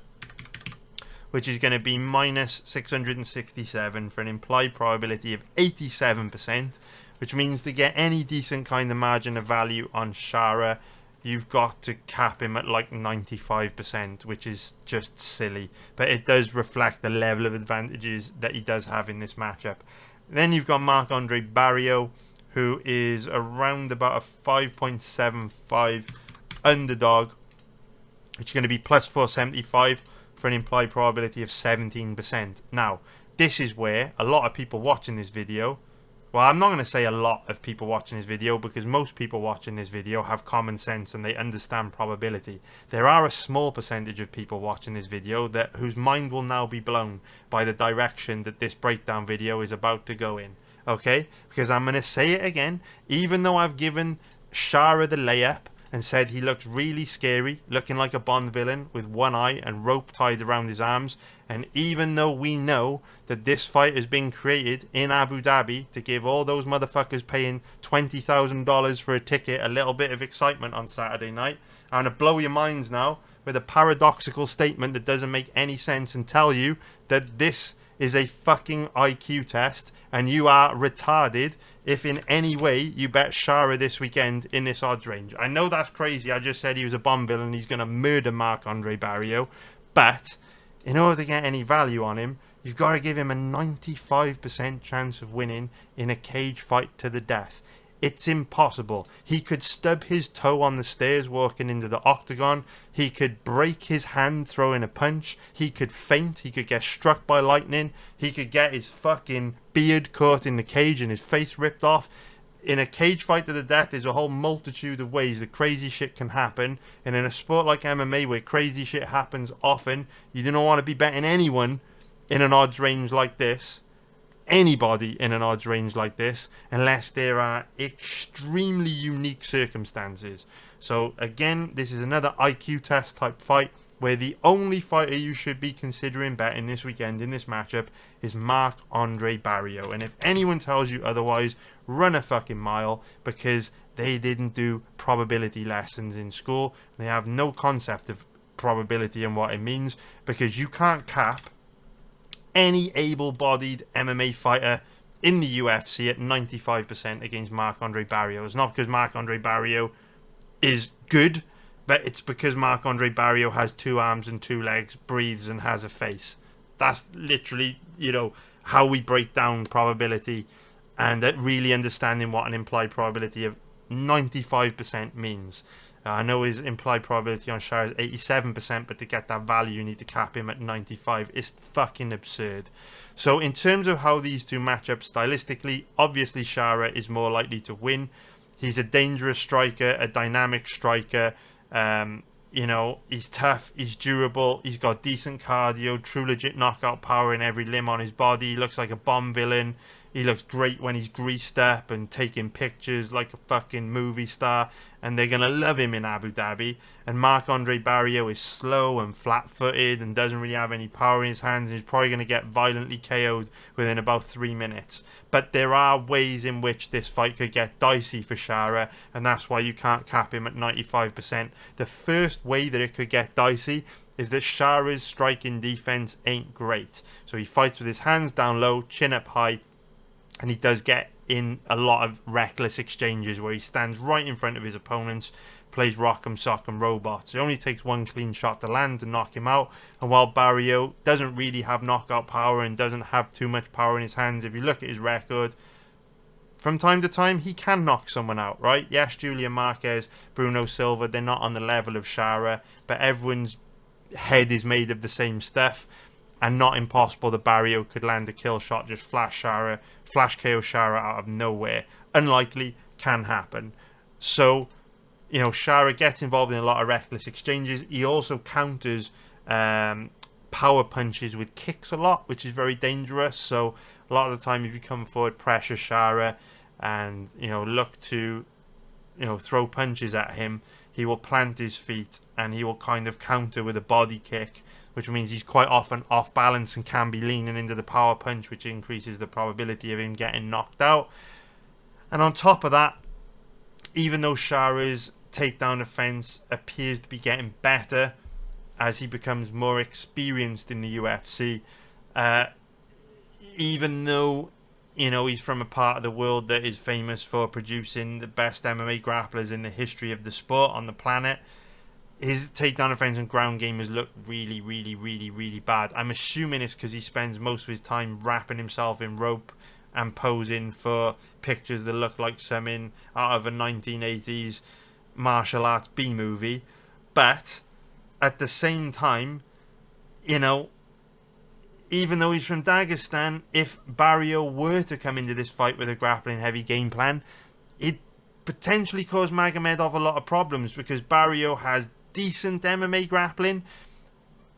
Speaker 2: which is going to be minus 667 for an implied probability of 87%, which means to get any decent kind of margin of value on Shara, you've got to cap him at like 95%, which is just silly. But it does reflect the level of advantages that he does have in this matchup. Then you've got Marc-Andre Barriault, who is around about a 5.75 underdog, which is going to be plus 475 for an implied probability of 17%. Now, this is where a lot of people watching this video, well, I'm not going to say a lot of people watching this video, because most people watching this video have common sense and they understand probability. There are a small percentage of people watching this video whose mind will now be blown by the direction that this breakdown video is about to go in. Okay? Because I'm going to say it again, even though I've given Shara the layup and said he looks really scary, looking like a Bond villain with one eye and rope tied around his arms, and even though we know that this fight has been created in Abu Dhabi to give all those motherfuckers paying $20,000 for a ticket a little bit of excitement on Saturday night, I'm going to blow your minds now with a paradoxical statement that doesn't make any sense and tell you that this is a fucking IQ test and you are retarded if in any way you bet Shara this weekend in this odds range. I know that's crazy. I just said he was a Bond villain. He's going to murder Marc-Andre Barriault. But in order to get any value on him, you've got to give him a 95% chance of winning in a cage fight to the death. It's impossible. He could stub his toe on the stairs walking into the octagon. He could break his hand throwing a punch. He could faint. He could get struck by lightning. He could get his fucking beard caught in the cage and his face ripped off. In a cage fight to the death, there's a whole multitude of ways that crazy shit can happen. And in a sport like MMA where crazy shit happens often, you do not want to be betting anyone in an odds range like this. Anybody in an odds range like this, unless there are extremely unique circumstances. So again, this is another IQ test type fight where the only fighter you should be considering betting this weekend in this matchup is Marc-Andre Barriault. And if anyone tells you otherwise, run a fucking mile, because they didn't do probability lessons in school. They have no concept of probability and what it means, because you can't cap any able-bodied MMA fighter in the UFC at 95% against Marc-Andre Barriault. It's not because Marc-Andre Barriault is good, but it's because Marc-Andre Barriault has 2 arms and 2 legs, breathes and has a face. That's literally, how we break down probability, and that really understanding what an implied probability of 95% means. I know his implied probability on Shara is 87%, but to get that value, you need to cap him at 95. It's fucking absurd. So in terms of how these two match up stylistically, obviously Shara is more likely to win. He's a dangerous striker, a dynamic striker. He's tough, he's durable, he's got decent cardio, true legit knockout power in every limb on his body. He looks like a Bond villain. He looks great when he's greased up and taking pictures like a fucking movie star, and they're going to love him in Abu Dhabi. And Marc-Andre Barriault is slow and flat-footed and doesn't really have any power in his hands, and he's probably going to get violently KO'd within about 3 minutes. But there are ways in which this fight could get dicey for Shara, and that's why you can't cap him at 95%. The first way that it could get dicey is that Shara's striking defense ain't great. So he fights with his hands down low, chin up high, and he does get in a lot of reckless exchanges where he stands right in front of his opponents, plays rock'em sock'em robots. It only takes 1 clean shot to land to knock him out. And while Barriault doesn't really have knockout power and doesn't have too much power in his hands, if you look at his record, from time to time he can knock someone out, right? Yes, Julian Marquez, Bruno Silva, they're not on the level of Shara, but everyone's head is made of the same stuff. And not impossible that Barriault could land a kill shot, just flash KO Shara out of nowhere. Unlikely, can happen. So, Shara gets involved in a lot of reckless exchanges. He also counters power punches with kicks a lot, which is very dangerous. So, a lot of the time, if you come forward, pressure Shara, and look to throw punches at him, he will plant his feet and he will kind of counter with a body kick, which means he's quite often off balance and can be leaning into the power punch, which increases the probability of him getting knocked out. And on top of that, even though Shara's takedown defense appears to be getting better as he becomes more experienced in the UFC, even though he's from a part of the world that is famous for producing the best MMA grapplers in the history of the sport on the planet, his takedown defense and ground game has looked really, really, really, really bad. I'm assuming it's because he spends most of his time wrapping himself in rope and posing for pictures that look like something out of a 1980s martial arts B-movie. But at the same time, even though he's from Dagestan, if Barriault were to come into this fight with a grappling heavy game plan, it potentially cause Magomedov a lot of problems, because Barriault has decent MMA grappling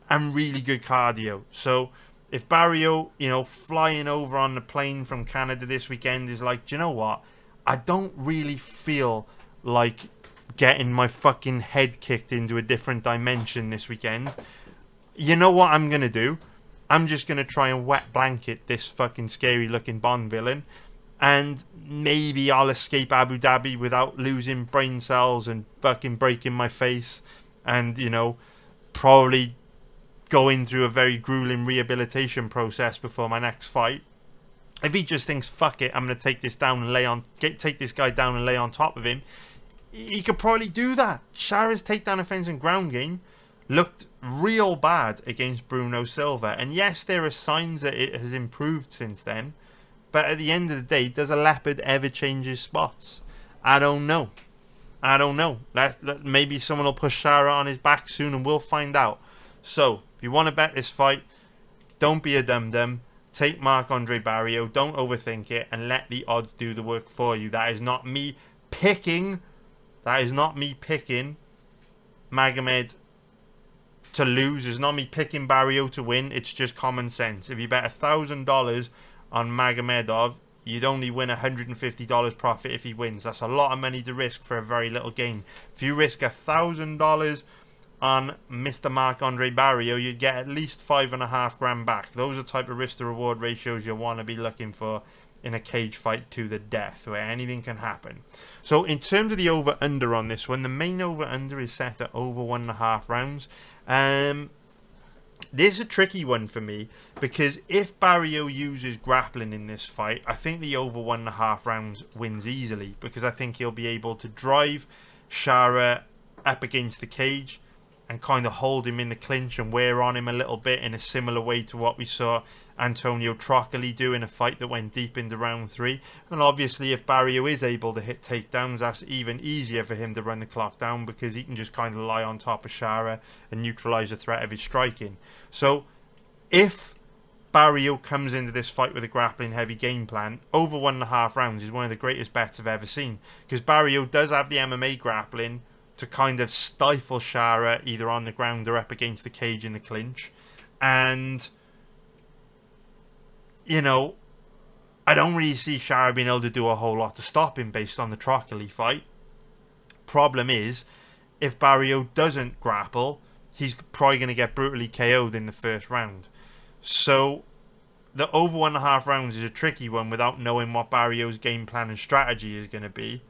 Speaker 2: and really good cardio. So if Barriault, flying over on the plane from Canada this weekend is like, do you know what? I don't really feel like getting my fucking head kicked into a different dimension this weekend. You know what I'm going to do? I'm just going to try and wet blanket this fucking scary looking Bond villain, and maybe I'll escape Abu Dhabi without losing brain cells and fucking breaking my face, and probably going through a very grueling rehabilitation process before my next fight. If he just thinks, fuck it, I'm going to take this down and take this guy down and lay on top of him, he could probably do that. Shara's takedown defense and ground game looked real bad against Bruno Silva. And yes, there are signs that it has improved since then. But at the end of the day, does a leopard ever change his spots? I don't know. Maybe someone will push Shara on his back soon and we'll find out. So, if you want to bet this fight, don't be a dum-dum. Take Marc-Andre Barriault. Don't overthink it. And let the odds do the work for you. That is not me picking. Magomed to lose. It's not me picking Barriault to win. It's just common sense. If you bet $1,000 on Magomedov, you'd only win $150 profit if he wins. That's a lot of money to risk for a very little gain. If you risk $1,000 on Mr. Marc-Andre Barriault, you'd get at least $5.5 grand back. Those are the type of risk to reward ratios you want to be looking for in a cage fight to the death, where anything can happen. So in terms of the over-under on this one, the main over-under is set at over 1.5 rounds. This is a tricky one for me, because if Barriault uses grappling in this fight, I think the over 1.5 rounds wins easily, because I think he'll be able to drive Shara up against the cage and kind of hold him in the clinch and wear on him a little bit in a similar way to what we saw Antonio Trocoli do in a fight that went deep into round 3. And obviously if Barriault is able to hit takedowns, that's even easier for him to run the clock down, because he can just kind of lie on top of Shara and neutralise the threat of his striking. So if Barriault comes into this fight with a grappling heavy game plan, over 1.5 rounds is one of the greatest bets I've ever seen, because Barriault does have the MMA grappling to kind of stifle Shara either on the ground or up against the cage in the clinch. And you know, I don't really see Shara being able to do a whole lot to stop him based on the Trocoli fight. Problem is, if Barriault doesn't grapple, he's probably going to get brutally KO'd in the first round. So the over 1.5 rounds is a tricky one without knowing what Barriault's game plan and strategy is going to be.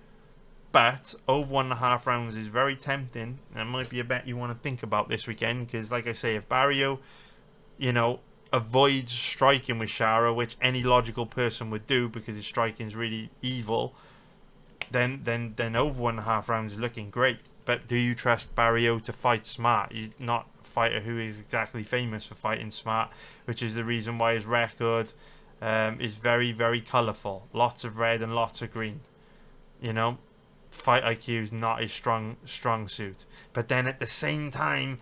Speaker 2: But over 1.5 rounds is very tempting. That might be a bet you want to think about this weekend, because like I say, if Barriault, avoids striking with Shara, which any logical person would do because his striking is really evil, then over 1.5 rounds is looking great. But do you trust Barriault to fight smart? He's not a fighter who is exactly famous for fighting smart, which is the reason why his record is very, very colourful. Lots of red and lots of green. Fight IQ is not his strong suit. But then at the same time,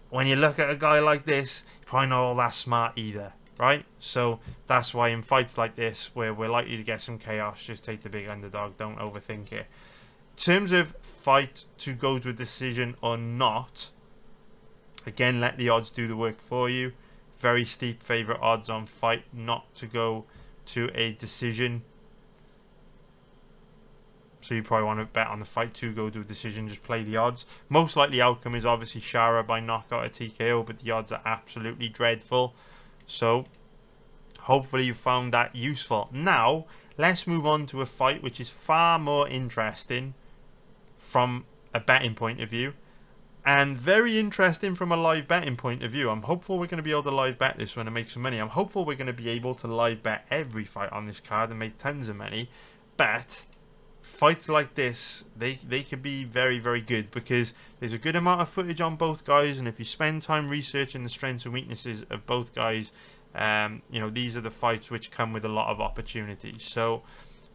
Speaker 2: when you look at a guy like this, you're probably not all that smart either, right? So that's why in fights like this, where we're likely to get some chaos, just take the big underdog, don't overthink it. In terms of fight to go to a decision or not, again, let the odds do the work for you. Very steep favourite odds on fight not to go to a decision. So you probably want to bet on the fight to go to a decision, just play the odds. Most likely outcome is obviously Shara by knockout or TKO, but the odds are absolutely dreadful. So hopefully you found that useful. Now, let's move on to a fight which is far more interesting from a betting point of view, and very interesting from a live betting point of view. I'm hopeful we're going to be able to live bet this one and make some money. I'm hopeful we're going to be able to live bet every fight on this card and make tons of money. But fights like this, they could be very, very good, because there's a good amount of footage on both guys, and if you spend time researching the strengths and weaknesses of both guys, these are the fights which come with a lot of opportunities. So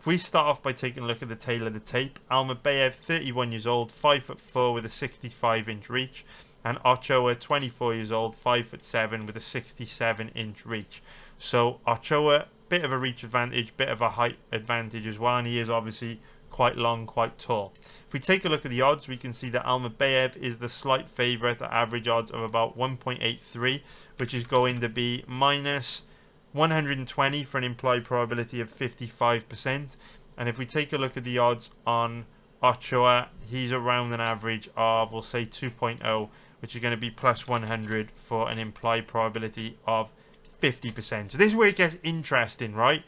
Speaker 2: if we start off by taking a look at the tail of the tape, Almabayev, 31 years old, 5'4" with a 65-inch reach, and Ochoa, 24 years old, 5'7" with a 67-inch reach. So Ochoa, bit of a reach advantage, bit of a height advantage as well, and he is obviously quite long, quite tall. If we take a look at the odds, we can see that Almabayev is the slight favourite at average odds of about 1.83, which is going to be minus 120 for an implied probability of 55%. And if we take a look at the odds on Ochoa, he's around an average of, we'll say 2.0, which is going to be plus 100 for an implied probability of 50%. So this is where it gets interesting, right?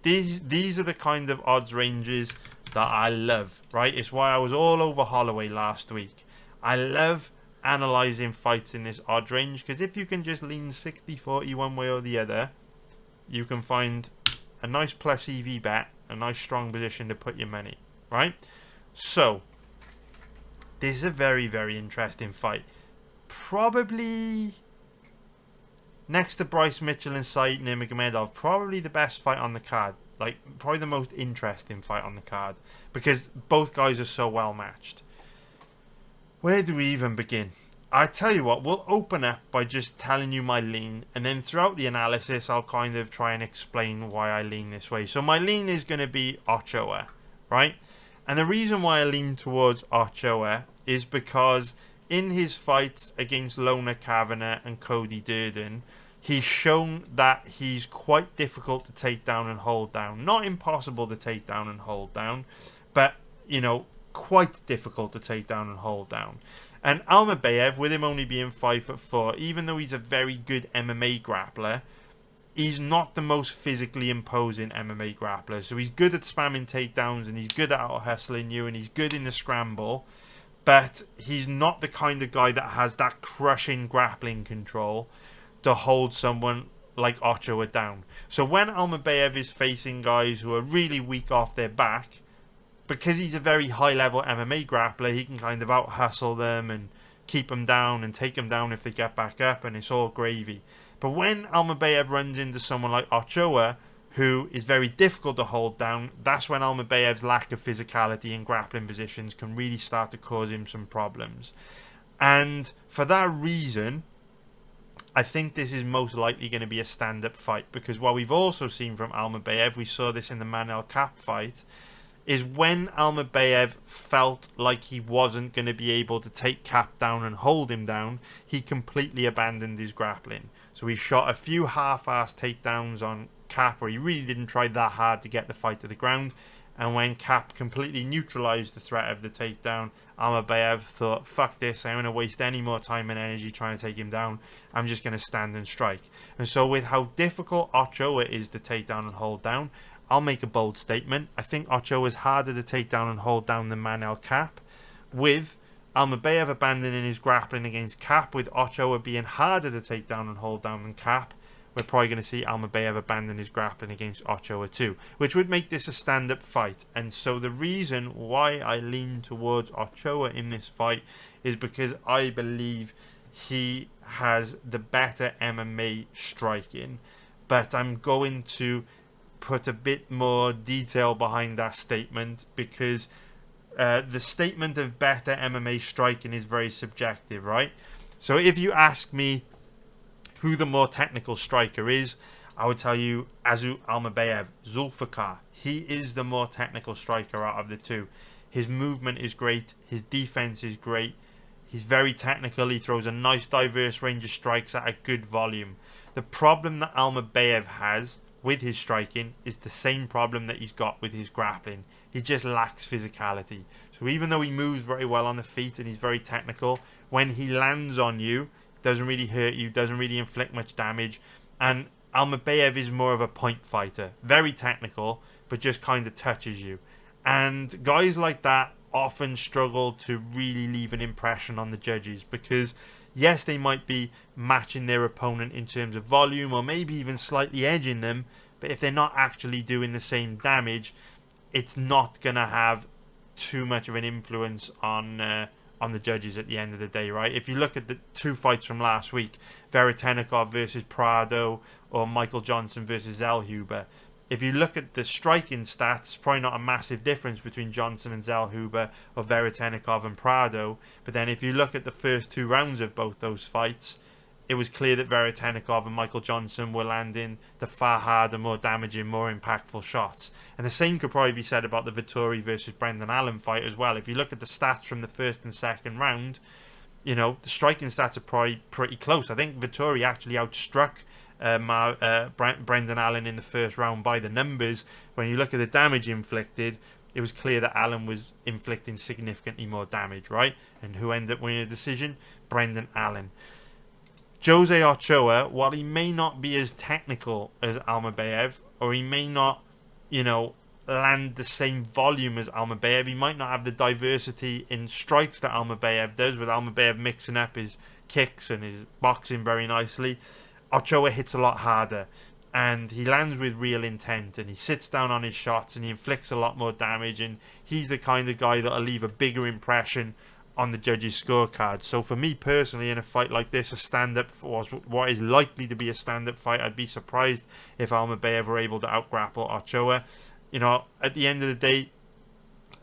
Speaker 2: These are the kind of odds ranges that I love, right? It's why I was all over Holloway last week. I love analysing fights in this odd range, because if you can just lean 60-40 one way or the other, you can find a nice plus EV bet, a nice strong position to put your money, right? So this is a very, very interesting fight. probably next to Bryce Mitchell and Said Nurmagomedov, probably the best fight on the card. Like, probably the most interesting fight on the card, because both guys are so well matched. Where do we even begin? I tell you what, we'll open up by just telling you my lean, and then throughout the analysis I'll kind of try and explain why I lean this way. So my lean is going to be Ochoa, right? And the reason why I lean towards Ochoa is because in his fights against Lona Kavanagh and Cody Durden, he's shown that he's quite difficult to take down and hold down. Not impossible to take down and hold down, but, you know, quite difficult to take down and hold down. And Almabayev, with him only being 5'4", even though he's a very good MMA grappler, he's not the most physically imposing MMA grappler. So he's good at spamming takedowns, and he's good at out-hustling you, and he's good in the scramble. But he's not the kind of guy that has that crushing grappling control to hold someone like Ochoa down. So when Almabayev is facing guys who are really weak off their back, because he's a very high-level MMA grappler, he can kind of out-hustle them and keep them down and take them down if they get back up, and it's all gravy. But when Almabayev runs into someone like Ochoa, who is very difficult to hold down, that's when Almabayev's lack of physicality in grappling positions can really start to cause him some problems. And for that reason, I think this is most likely going to be a stand-up fight, because what we've also seen from Almabayev, we saw this in the Manel Kape fight, is when Almabayev felt like he wasn't going to be able to take Kape down and hold him down, he completely abandoned his grappling. So he shot a few half-assed takedowns on Kape, where he really didn't try that hard to get the fight to the ground. And when Kape completely neutralized the threat of the takedown, Almabayev thought, fuck this, I'm going to waste any more time and energy trying to take him down. I'm just going to stand and strike. And so with how difficult Ochoa is to take down and hold down, I'll make a bold statement. I think Ochoa is harder to take down and hold down than Manel Kape, with Almabayev abandoning his grappling against Kape, with Ochoa being harder to take down and hold down than Kape. We're probably going to see Almabayev abandon his grappling against Ochoa too, which would make this a stand-up fight. And so the reason why I lean towards Ochoa in this fight is because I believe he has the better MMA striking. But I'm going to put a bit more detail behind that statement, because the statement of better MMA striking is very subjective, right? So if you ask me who the more technical striker is, I would tell you Azu Almabayev, Zulfikar. He is the more technical striker out of the two. His movement is great. His defense is great. He's very technical. He throws a nice diverse range of strikes at a good volume. The problem that Almabayev has with his striking is the same problem that he's got with his grappling. He just lacks physicality. So even though he moves very well on the feet and he's very technical, when he lands on you, doesn't really hurt you, doesn't really inflict much damage. And Almabayev is more of a point fighter. Very technical, but just kind of touches you. And guys like that often struggle to really leave an impression on the judges, because yes, they might be matching their opponent in terms of volume, or maybe even slightly edging them, but if they're not actually doing the same damage, it's not going to have too much of an influence on the judges at the end of the day, right? If you look at the two fights from last week, Veretennikov versus Prado, or Michael Johnson versus Zellhuber, if you look at the striking stats, probably not a massive difference between Johnson and Zellhuber, or Veretennikov and Prado. But then if you look at the first two rounds of both those fights, it was clear that Veretennikov and Michael Johnson were landing the far harder, more damaging, more impactful shots. And the same could probably be said about the Vettori versus Brendan Allen fight as well. If you look at the stats from the first and second round, you know, the striking stats are probably pretty close. I think Vettori actually outstruck Brendan Allen in the first round by the numbers. When you look at the damage inflicted, it was clear that Allen was inflicting significantly more damage, right? And who ended up winning the decision? Brendan Allen. Jose Ochoa, while he may not be as technical as Almabayev, or he may not, you know, land the same volume as Almabayev, he might not have the diversity in strikes that Almabayev does, with Almabayev mixing up his kicks and his boxing very nicely. Ochoa hits a lot harder, and he lands with real intent, and he sits down on his shots, and he inflicts a lot more damage, and he's the kind of guy that'll leave a bigger impression on the judges' scorecard. So for me personally, in a fight like this, a stand-up was what is likely to be a stand-up fight. I'd be surprised if Almabayev were able to out-grapple Ochoa. You know, at the end of the day,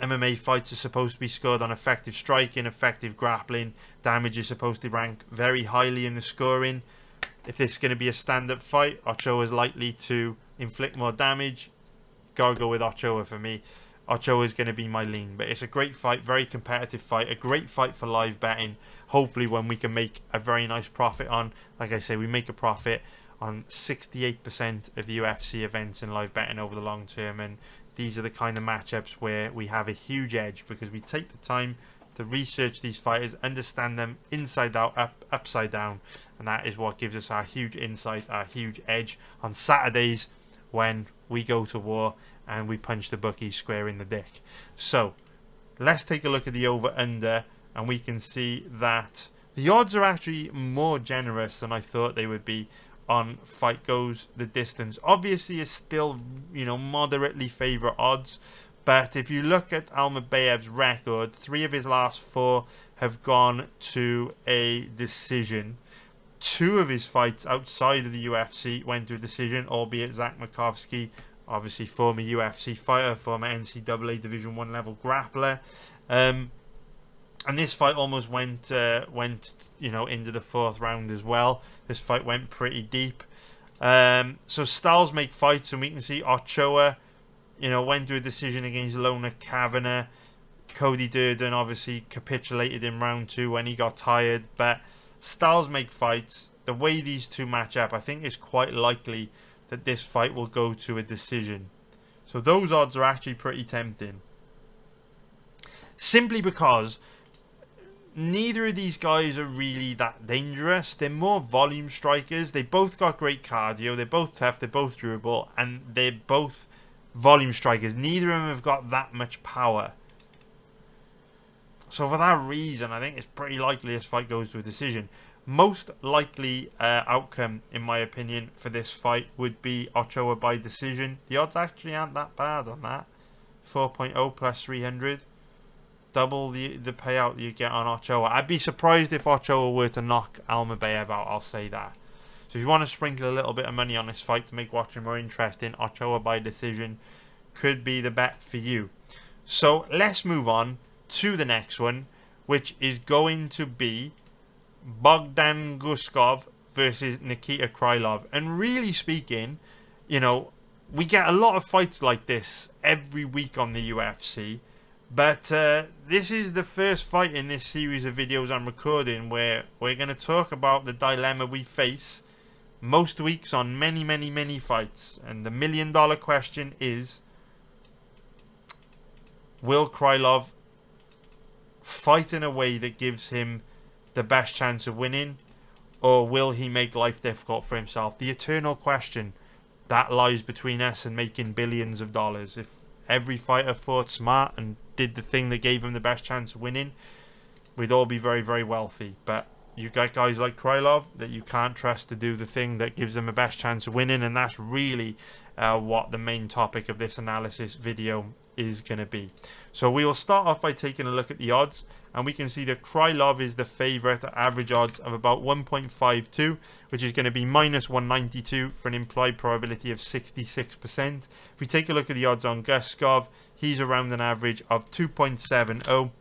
Speaker 2: MMA fights are supposed to be scored on effective striking, effective grappling. Damage is supposed to rank very highly in the scoring. If this is going to be a stand-up fight, Ochoa is likely to inflict more damage. Gotta go with Ochoa for me. Ochoa is going to be my lean, but it's a great fight, very competitive fight, a great fight for live betting. Hopefully when we can make a very nice profit on, like I say, we make a profit on 68% of UFC events in live betting over the long term, and these are the kind of matchups where we have a huge edge because we take the time to research these fighters, understand them inside out, upside down, and that is what gives us our huge insight, our huge edge on Saturdays when we go to war and we punch the bookies square in the dick. So let's take a look at the over-under, and we can see that the odds are actually more generous than I thought they would be on Fight Goes the Distance. Obviously, it's still, you know, moderately favourite odds, but if you look at Almabayev's record, 3 of his last 4 have gone to a decision. 2 of his fights outside of the UFC went to a decision, albeit Zach Makovsky, obviously former UFC fighter, former NCAA Division 1 level grappler. And this fight almost went you know, into the 4th round as well. This fight went pretty deep. So styles make fights, and we can see Ochoa, you know, went to a decision against Lona Kavanagh. Cody Durden obviously capitulated in round 2 when he got tired, but styles make fights. The way these two match up, I think it's quite likely that this fight will go to a decision. So those odds are actually pretty tempting. Simply because neither of these guys are really that dangerous. They're more volume strikers. They both got great cardio. They're both tough. They're both durable. And they're both volume strikers. Neither of them have got that much power. So for that reason, I think it's pretty likely this fight goes to a decision. Most likely outcome, in my opinion, for this fight would be Ochoa by decision. The odds actually aren't that bad on that. 4.0 plus 300. Double the payout you get on Ochoa. I'd be surprised if Ochoa were to knock Almabayev out, I'll say that. So if you want to sprinkle a little bit of money on this fight to make watching more interesting, Ochoa by decision could be the bet for you. So let's move on to the next one, which is going to be Bogdan Guskov versus Nikita Krylov. And really speaking, you know, we get a lot of fights like this every week on the UFC. But this is the first fight in this series of videos I'm recording where we're going to talk about the dilemma we face most weeks on many fights. And the $1 million question is, will Krylov fight in a way that gives him the best chance of winning, or will he make life difficult for himself? The eternal question that lies between us and making billions of dollars. If every fighter fought smart and did the thing that gave him the best chance of winning, we'd all be very wealthy. But you got guys like Krylov that you can't trust to do the thing that gives them the best chance of winning, and that's really what the main topic of this analysis video is going to be. So we will start off by taking a look at the odds, and we can see that Krylov is the favourite at average odds of about 1.52, which is going to be minus 192 for an implied probability of 66%. If we take a look at the odds on Guskov, he's around an average of 2.70,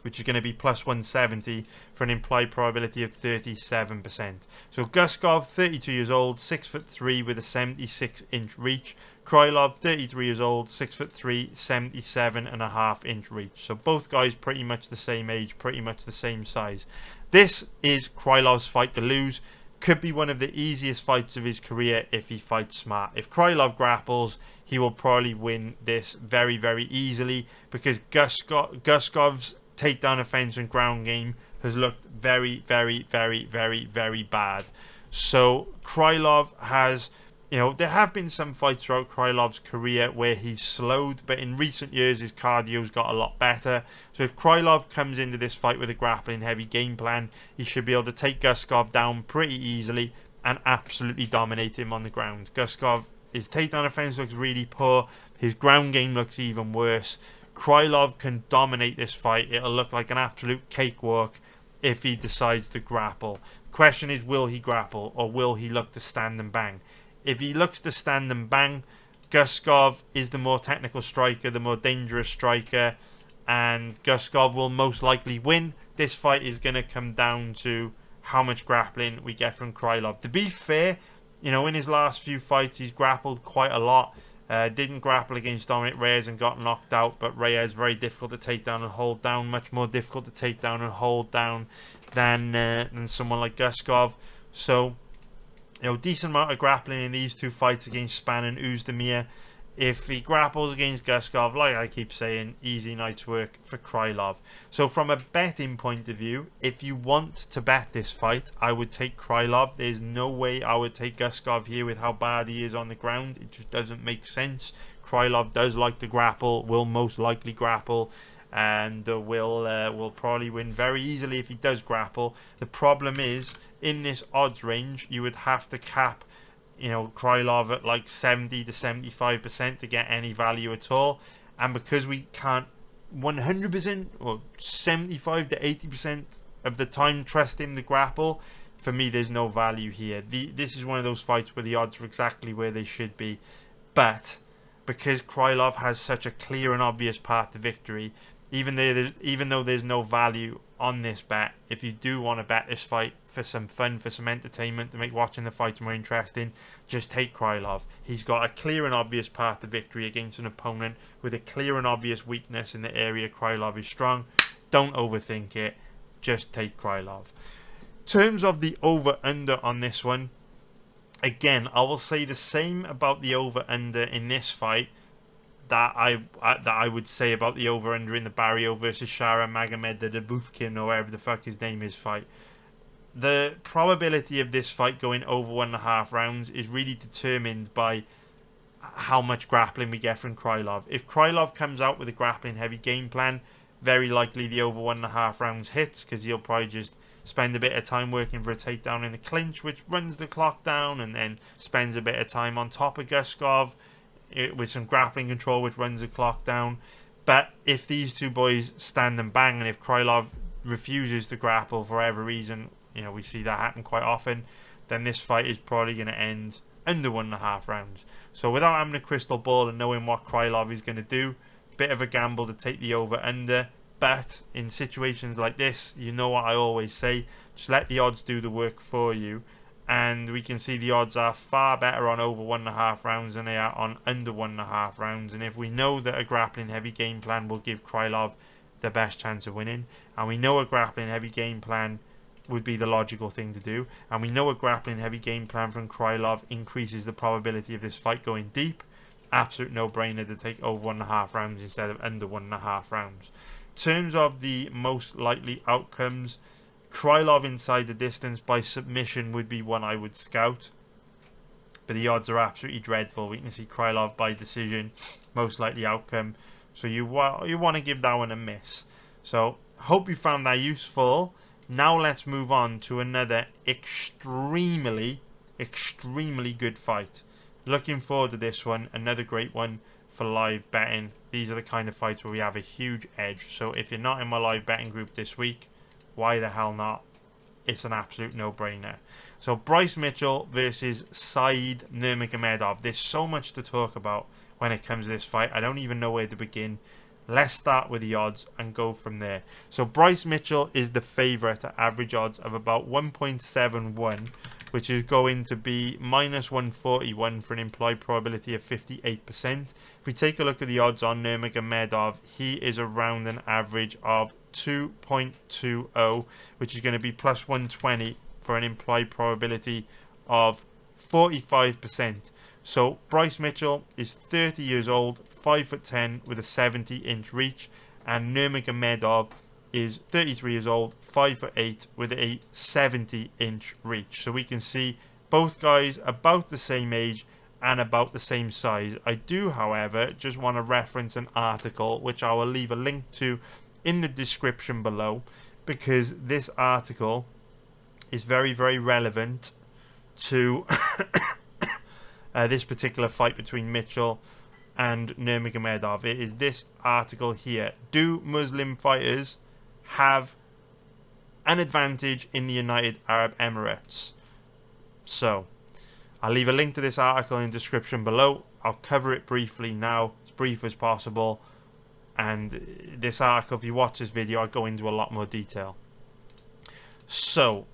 Speaker 2: which is going to be plus 170 for an implied probability of 37%. So Guskov, 32 years old, 6'3" with a 76-inch reach. Krylov, 33 years old, 6'3", 77.5-inch reach. So both guys pretty much the same age, pretty much the same size. This is Krylov's fight to lose. Could be one of the easiest fights of his career if he fights smart. If Krylov grapples, he will probably win this very easily, because Guskov's takedown offense and ground game has looked very bad. So Krylov has, you know, there have been some fights throughout Krylov's career where he's slowed, but in recent years his cardio's got a lot better. So if Krylov comes into this fight with a grappling heavy game plan, he should be able to take Guskov down pretty easily and absolutely dominate him on the ground. Guskov, his takedown offense looks really poor, his ground game looks even worse. Krylov can dominate this fight. It'll look like an absolute cakewalk if he decides to grapple. Question is, will he grapple or will he look to stand and bang? If he looks to stand and bang, Guskov is the more technical striker, the more dangerous striker, and Guskov will most likely win. This fight is going to come down to how much grappling we get from Krylov. To be fair, you know, in his last few fights, he's grappled quite a lot. Didn't grapple against Dominic Reyes and got knocked out, but Reyes very difficult to take down and hold down, much more difficult to take down and hold down than someone like Guskov. So, you know, decent amount of grappling in these two fights against Spann and Oezdemir. If he grapples against Guskov, like I keep saying, easy night's work for Krylov. So from a betting point of view, if you want to bet this fight, I would take Krylov. There's no way I would take Guskov here with how bad he is on the ground. It just doesn't make sense. Krylov does like to grapple, will most likely grapple, and will probably win very easily if he does grapple. The problem is, in this odds range, you would have to cap, you know, Krylov at like 70 to 75% to get any value at all. And because we can't 100% or 75 to 80% of the time trust him to grapple, for me there's no value here. This is one of those fights where the odds are exactly where they should be. But because Krylov has such a clear and obvious path to victory, even though there's no value on this bet, if you do want to bet this fight for some fun, for some entertainment, to make watching the fight more interesting, just take Krylov. He's got a clear and obvious path to victory against an opponent with a clear and obvious weakness in the area Krylov is strong. Don't overthink it. Just take Krylov. In terms of the over-under on this one, again, I will say the same about the over-under in this fight that I would say about the over-under in the Barriault versus Shara Magomedov or whatever the fuck his name is fight. The probability of this fight going over 1.5 rounds is really determined by how much grappling we get from Krylov. If Krylov comes out with a grappling heavy game plan, very likely the over 1.5 rounds hits, because he'll probably just spend a bit of time working for a takedown in the clinch, which runs the clock down, and then spends a bit of time on top of Guskov with some grappling control, which runs the clock down. But if these two boys stand and bang, and if Krylov refuses to grapple for whatever reason, you know, we see that happen quite often, then this fight is probably going to end under 1.5 rounds. So without having a crystal ball and knowing what Krylov is going to do, bit of a gamble to take the over-under. But in situations like this, you know what I always say, just let the odds do the work for you. And we can see the odds are far better on over 1.5 rounds than they are on under 1.5 rounds. And if we know that a grappling heavy game plan will give Krylov the best chance of winning, and we know a grappling heavy game plan would be the logical thing to do, and we know a grappling heavy game plan from Krylov increases the probability of this fight going deep, absolute no-brainer to take over 1.5 rounds instead of under 1.5 rounds. In terms of the most likely outcomes, Krylov inside the distance by submission would be one I would scout, but the odds are absolutely dreadful. We can see Krylov by decision, most likely outcome, so you want to give that one a miss. So hope you found that useful. Now let's move on to another extremely good fight. Looking forward to this one, another great one for live betting. These are the kind of fights where we have a huge edge. So if you're not in my live betting group this week, why the hell not? It's an absolute no-brainer. So Bryce Mitchell versus Said Nurmagomedov. There's so much to talk about when it comes to this fight. I don't even know where to begin. Let's start with the odds and go from there. So Bryce Mitchell is the favourite at average odds of about 1.71, which is going to be minus 141 for an implied probability of 58%. If we take a look at the odds on Nurmagomedov, he is around an average of 2.20, which is going to be plus 120 for an implied probability of 45%. So Bryce Mitchell is 30 years old, 5'10", with a 70-inch reach, and Nurmagomedov is 33 years old, 5'8", with a 70-inch reach. So we can see both guys about the same age and about the same size. I do, however, just want to reference an article, which I will leave a link to in the description below, because this article is very, very relevant to this particular fight between Mitchell and Nurmagomedov. It is this article here. Do Muslim fighters have an advantage in the United Arab Emirates? So, I'll leave a link to this article in the description below. I'll cover it briefly now, as brief as possible. And this article, if you watch this video, I'll go into a lot more detail. So,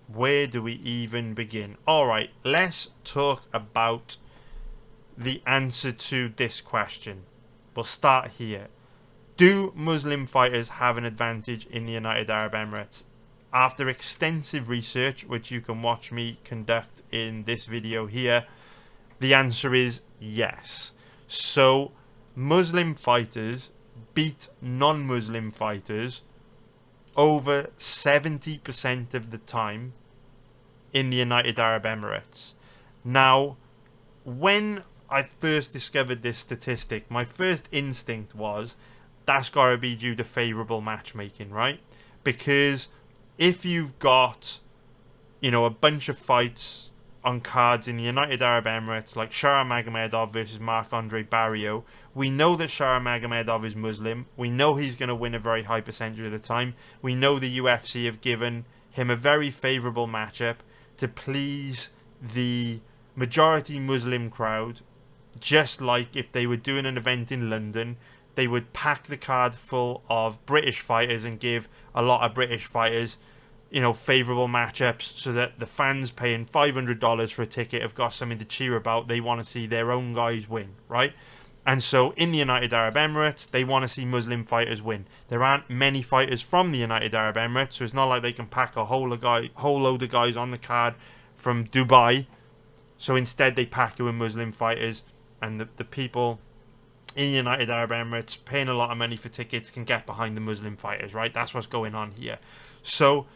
Speaker 2: where do we even begin? Alright, let's talk about the answer to this question. We'll start here. Do Muslim fighters have an advantage in the United Arab Emirates? After extensive research, which you can watch me conduct in this video here, the answer is yes. So, Muslim fighters beat non-Muslim fighters over 70% of the time in the United Arab Emirates. Now, when I first discovered this statistic, my first instinct was that's got to be due to favourable matchmaking, right? Because if you've got, you know, a bunch of fights on cards in the United Arab Emirates, like Magomedov versus Marc-Andre Barriault, we know that Magomedov is Muslim. We know he's going to win a very high percentage of the time. We know the UFC have given him a very favourable matchup to please the majority Muslim crowd. Just like if they were doing an event in London, they would pack the card full of British fighters and give a lot of British fighters, you know, favourable matchups, so that the fans paying $500 for a ticket have got something to cheer about. They want to see their own guys win, right? And so in the United Arab Emirates, they want to see Muslim fighters win. There aren't many fighters from the United Arab Emirates, so it's not like they can pack a whole load of guys on the card from Dubai. So instead they pack it with Muslim fighters, and the people in the United Arab Emirates paying a lot of money for tickets can get behind the Muslim fighters, right? That's what's going on here. So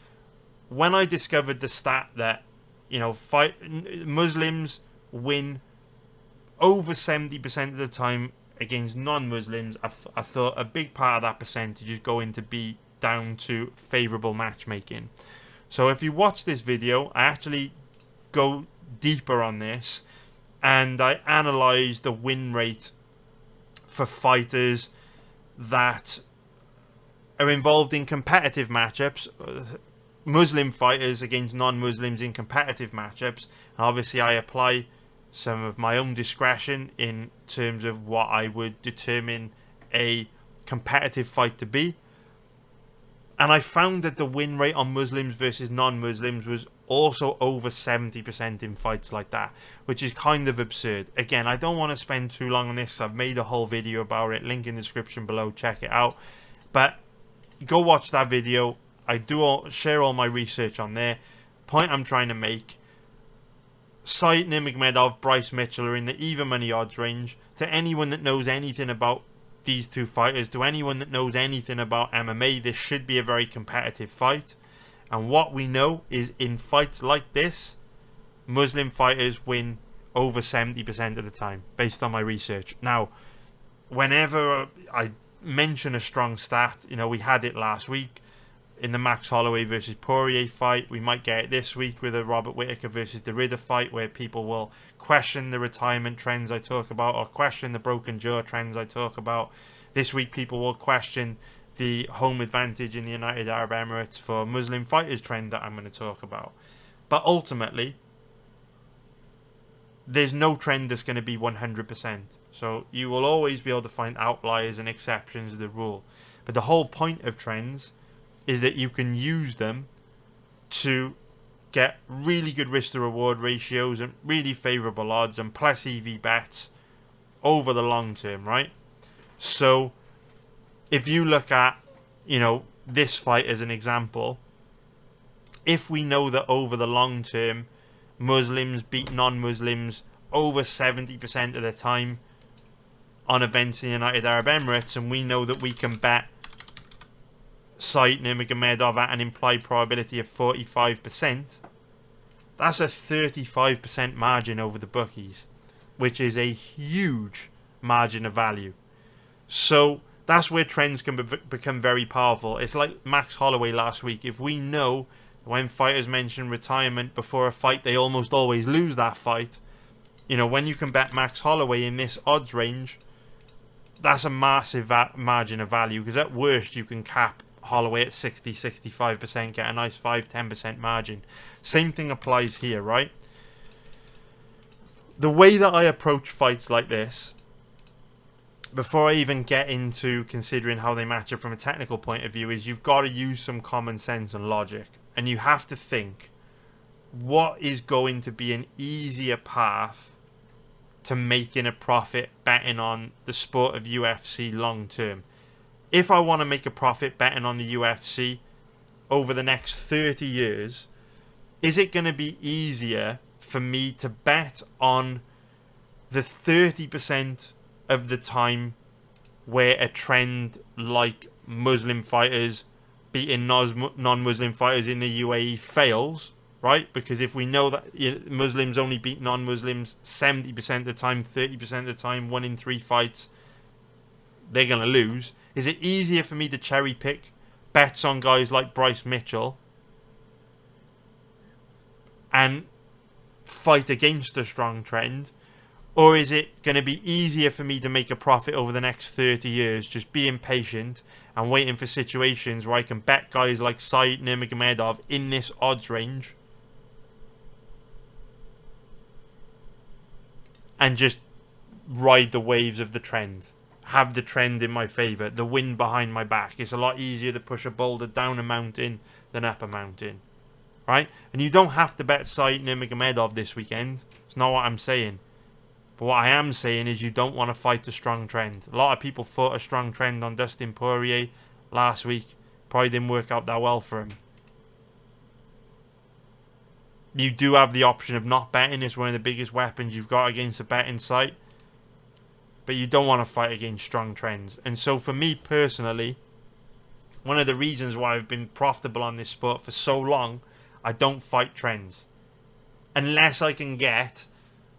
Speaker 2: when I discovered the stat that, you know, Muslims win over 70% of the time against non-Muslims, I thought a big part of that percentage is going to be down to favourable matchmaking. So if you watch this video, I actually go deeper on this, and I analyse the win rate for fighters that are involved in competitive matchups, Muslim fighters against non-Muslims in competitive matchups. And obviously I apply some of my own discretion in terms of what I would determine a competitive fight to be. And I found that the win rate on Muslims versus non-Muslims was also over 70% in fights like that, which is kind of absurd. Again, I don't want to spend too long on this. I've made a whole video about it. Link in the description below. Check it out. But go watch that video. I do share all my research on there. Point I'm trying to make: Said Nurmagomedov, Bryce Mitchell are in the even money odds range. To anyone that knows anything about these two fighters, to anyone that knows anything about MMA, this should be a very competitive fight. And what we know is in fights like this, Muslim fighters win over 70% of the time, based on my research. Now, whenever I mention a strong stat, you know, we had it last week in the Max Holloway versus Poirier fight. We might get it this week with a Robert Whittaker versus Derrida fight, where people will question the retirement trends I talk about, or question the broken jaw trends I talk about. This week people will question the home advantage in the United Arab Emirates for Muslim fighters trend that I'm going to talk about. But ultimately, there's no trend that's going to be 100%. So you will always be able to find outliers and exceptions to the rule. But the whole point of trends is that you can use them to get really good risk to reward ratios and really favourable odds and plus EV bets over the long term, right? So if you look at, you know, this fight as an example, if we know that over the long term Muslims beat non-Muslims over 70% of the time on events in the United Arab Emirates, and we know that we can bet Said Nurmagomedov at an implied probability of 45%, that's a 35% margin over the bookies, which is a huge margin of value. So that's where trends can become very powerful. It's like Max Holloway last week. If we know when fighters mention retirement before a fight, they almost always lose that fight, You know, when you can bet Max Holloway in this odds range, that's a massive margin of value, because at worst you can cap Holloway at 60-65%, get a nice 5-10% margin. Same thing applies here, right? The way that I approach fights like this, before I even get into considering how they match up from a technical point of view, is you've got to use some common sense and logic. And you have to think, what is going to be an easier path to making a profit betting on the sport of UFC long term? If I want to make a profit betting on the UFC over the next 30 years, is it going to be easier for me to bet on the 30% of the time where a trend like Muslim fighters beating non-Muslim fighters in the UAE fails, right? Because if we know that Muslims only beat non-Muslims 70% of the time, 30% of the time, 1 in 3 fights, they're going to lose. Is it easier for me to cherry pick bets on guys like Bryce Mitchell and fight against a strong trend? Or is it going to be easier for me to make a profit over the next 30 years, just being patient and waiting for situations where I can bet guys like Said Nurmagomedov in this odds range and just ride the waves of the trend? Have the trend in my favour, the wind behind my back. It's a lot easier to push a boulder down a mountain than up a mountain, right? And you don't have to bet Said Nurmagomedov this weekend. It's not what I'm saying. But what I am saying is you don't want to fight a strong trend. A lot of people fought a strong trend on Dustin Poirier last week. Probably didn't work out that well for him. You do have the option of not betting. It's one of the biggest weapons you've got against a betting site. But you don't want to fight against strong trends. And so for me personally, one of the reasons why I've been profitable on this sport for so long, I don't fight trends. Unless I can get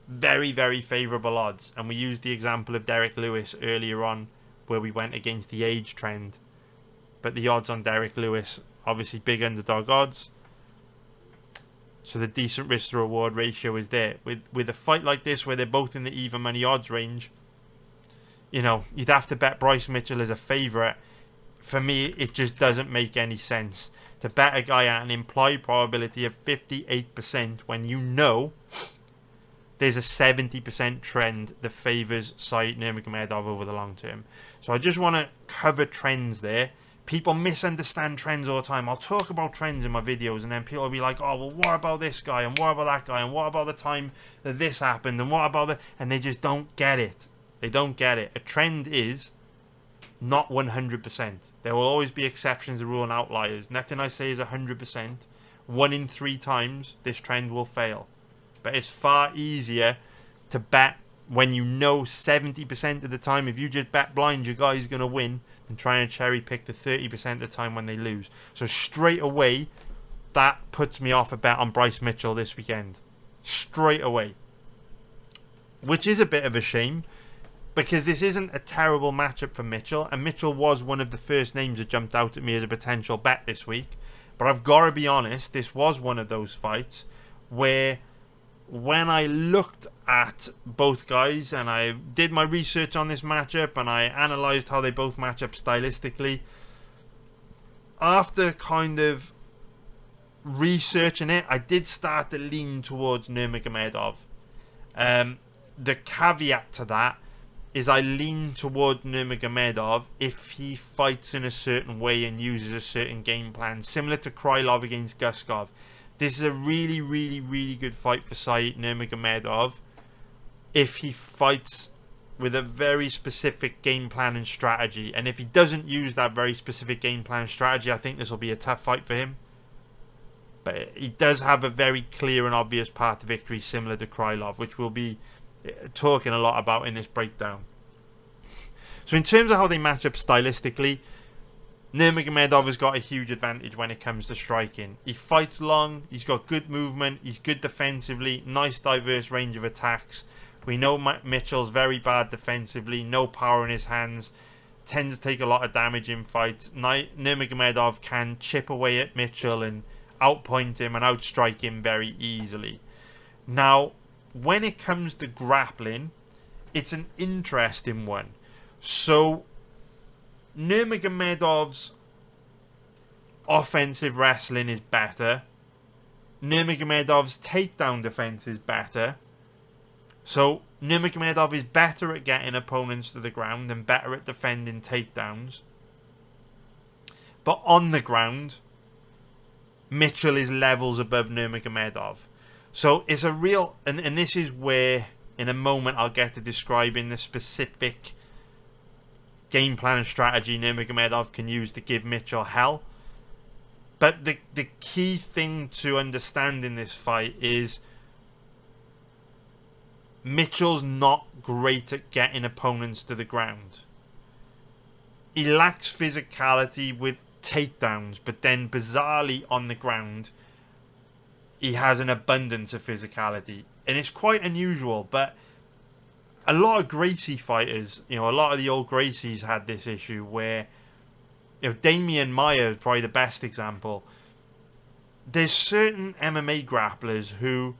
Speaker 2: very, very favourable odds. And we used the example of Derek Lewis earlier on, where we went against the age trend. But the odds on Derek Lewis, obviously big underdog odds. So the decent risk to reward ratio is there. With a fight like this, where they're both in the even money odds range, you know, you'd have to bet Bryce Mitchell as a favourite. For me, it just doesn't make any sense to bet a guy at an implied probability of 58% when you know there's a 70% trend that favours Said Nurmagomedov over the long term. So I just want to cover trends there. People misunderstand trends all the time. I'll talk about trends in my videos and then people will be like, oh, well, what about this guy? And what about that guy? And what about the time that this happened? And what about the... And they just don't get it. They don't get it. A trend is not 100%. There will always be exceptions to rule and outliers. Nothing I say is 100%. 1 in 3 times, this trend will fail. But it's far easier to bet when you know 70% of the time, if you just bet blind, your guy's going to win, than trying to cherry pick the 30% of the time when they lose. So straight away, that puts me off a bet on Bryce Mitchell this weekend. Straight away. Which is a bit of a shame, because this isn't a terrible matchup for Mitchell, and Mitchell was one of the first names that jumped out at me as a potential bet this week. But I've got to be honest, this was one of those fights where when I looked at both guys and I did my research on this matchup and I analysed how they both match up stylistically, after kind of researching it, I did start to lean towards Nurmagomedov. The caveat to that is I lean toward Nurmagomedov if he fights in a certain way and uses a certain game plan, similar to Krylov against Guskov. This is a really, really, really good fight for Said Nurmagomedov if he fights with a very specific game plan and strategy. And if he doesn't use that very specific game plan and strategy, I think this will be a tough fight for him. But he does have a very clear and obvious path to victory, similar to Krylov, which we'll be talking a lot about in this breakdown. So in terms of how they match up stylistically, Nurmagomedov has got a huge advantage when it comes to striking. He fights long, he's got good movement, he's good defensively, nice diverse range of attacks. We know Mitchell's very bad defensively, no power in his hands, tends to take a lot of damage in fights. Nurmagomedov can chip away at Mitchell and outpoint him and outstrike him very easily. Now, when it comes to grappling, it's an interesting one. So Nurmagomedov's offensive wrestling is better. Nurmagomedov's takedown defense is better. So Nurmagomedov is better at getting opponents to the ground and better at defending takedowns. But on the ground, Mitchell is levels above Nurmagomedov. So it's a real... And this is where, in a moment, I'll get to describing the specific game plan and strategy Nurmagomedov can use to give Mitchell hell. But the key thing to understand in this fight is Mitchell's not great at getting opponents to the ground. He lacks physicality with takedowns, but then bizarrely on the ground he has an abundance of physicality, and it's quite unusual. But a lot of Gracie fighters, a lot of the old Gracies had this issue where, Damian Maia is probably the best example. There's certain MMA grapplers who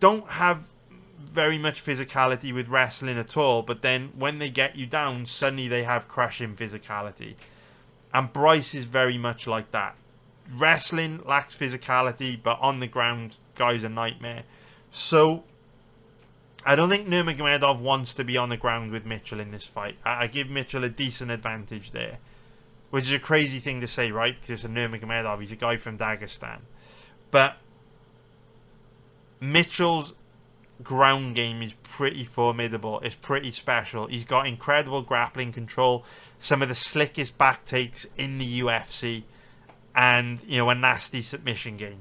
Speaker 2: don't have very much physicality with wrestling at all, but then when they get you down, suddenly they have crushing physicality. And Bryce is very much like that. Wrestling lacks physicality, but on the ground, guy's a nightmare. So I don't think Nurmagomedov wants to be on the ground with Mitchell in this fight. I give Mitchell a decent advantage there, which is a crazy thing to say, right? Because it's a Nurmagomedov. He's a guy from Dagestan. But Mitchell's ground game is pretty formidable. It's pretty special. He's got incredible grappling control, some of the slickest back takes in the UFC, and a nasty submission game.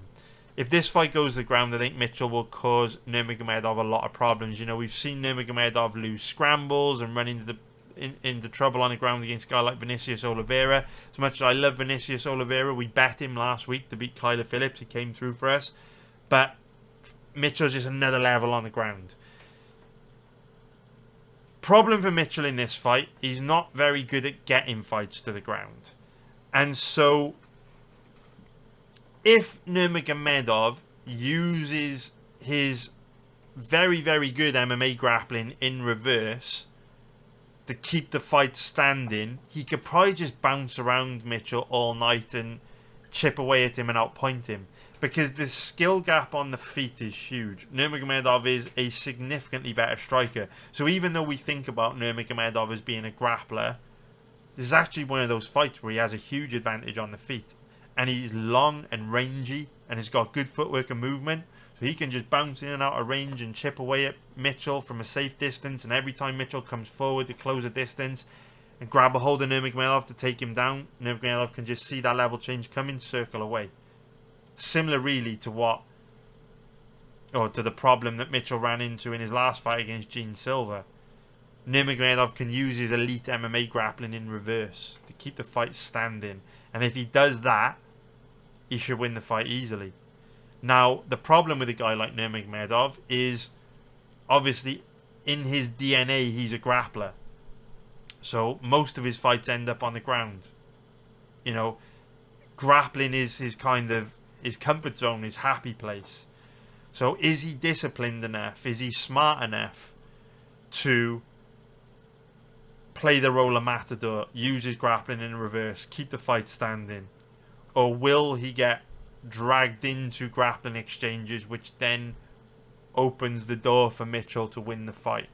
Speaker 2: If this fight goes to the ground, I think Mitchell will cause Nurmagomedov a lot of problems. We've seen Nurmagomedov lose scrambles and run into trouble on the ground against a guy like Vinicius Oliveira. As much as I love Vinicius Oliveira, we bet him last week to beat Kyler Phillips. He came through for us. But Mitchell's just another level on the ground. Problem for Mitchell in this fight, he's not very good at getting fights to the ground. And so if Nurmagomedov uses his very, very good MMA grappling in reverse to keep the fight standing, he could probably just bounce around Mitchell all night and chip away at him and outpoint him. Because the skill gap on the feet is huge. Nurmagomedov is a significantly better striker. So even though we think about Nurmagomedov as being a grappler, this is actually one of those fights where he has a huge advantage on the feet. And he's long and rangy and has got good footwork and movement. So he can just bounce in and out of range and chip away at Mitchell from a safe distance. And every time Mitchell comes forward to close a distance and grab a hold of Nurmagomedov to take him down, Nurmagomedov can just see that level change coming, circle away. Similar really to the problem that Mitchell ran into in his last fight against Gene Silva. Nurmagomedov can use his elite MMA grappling in reverse to keep the fight standing. And if he does that, he should win the fight easily. Now, the problem with a guy like Nurmagomedov is, obviously, in his DNA, he's a grappler. So most of his fights end up on the ground. Grappling is his comfort zone, his happy place. So is he disciplined enough? Is he smart enough to play the role of matador, use his grappling in reverse, keep the fight standing? Or will he get dragged into grappling exchanges, which then opens the door for Mitchell to win the fight?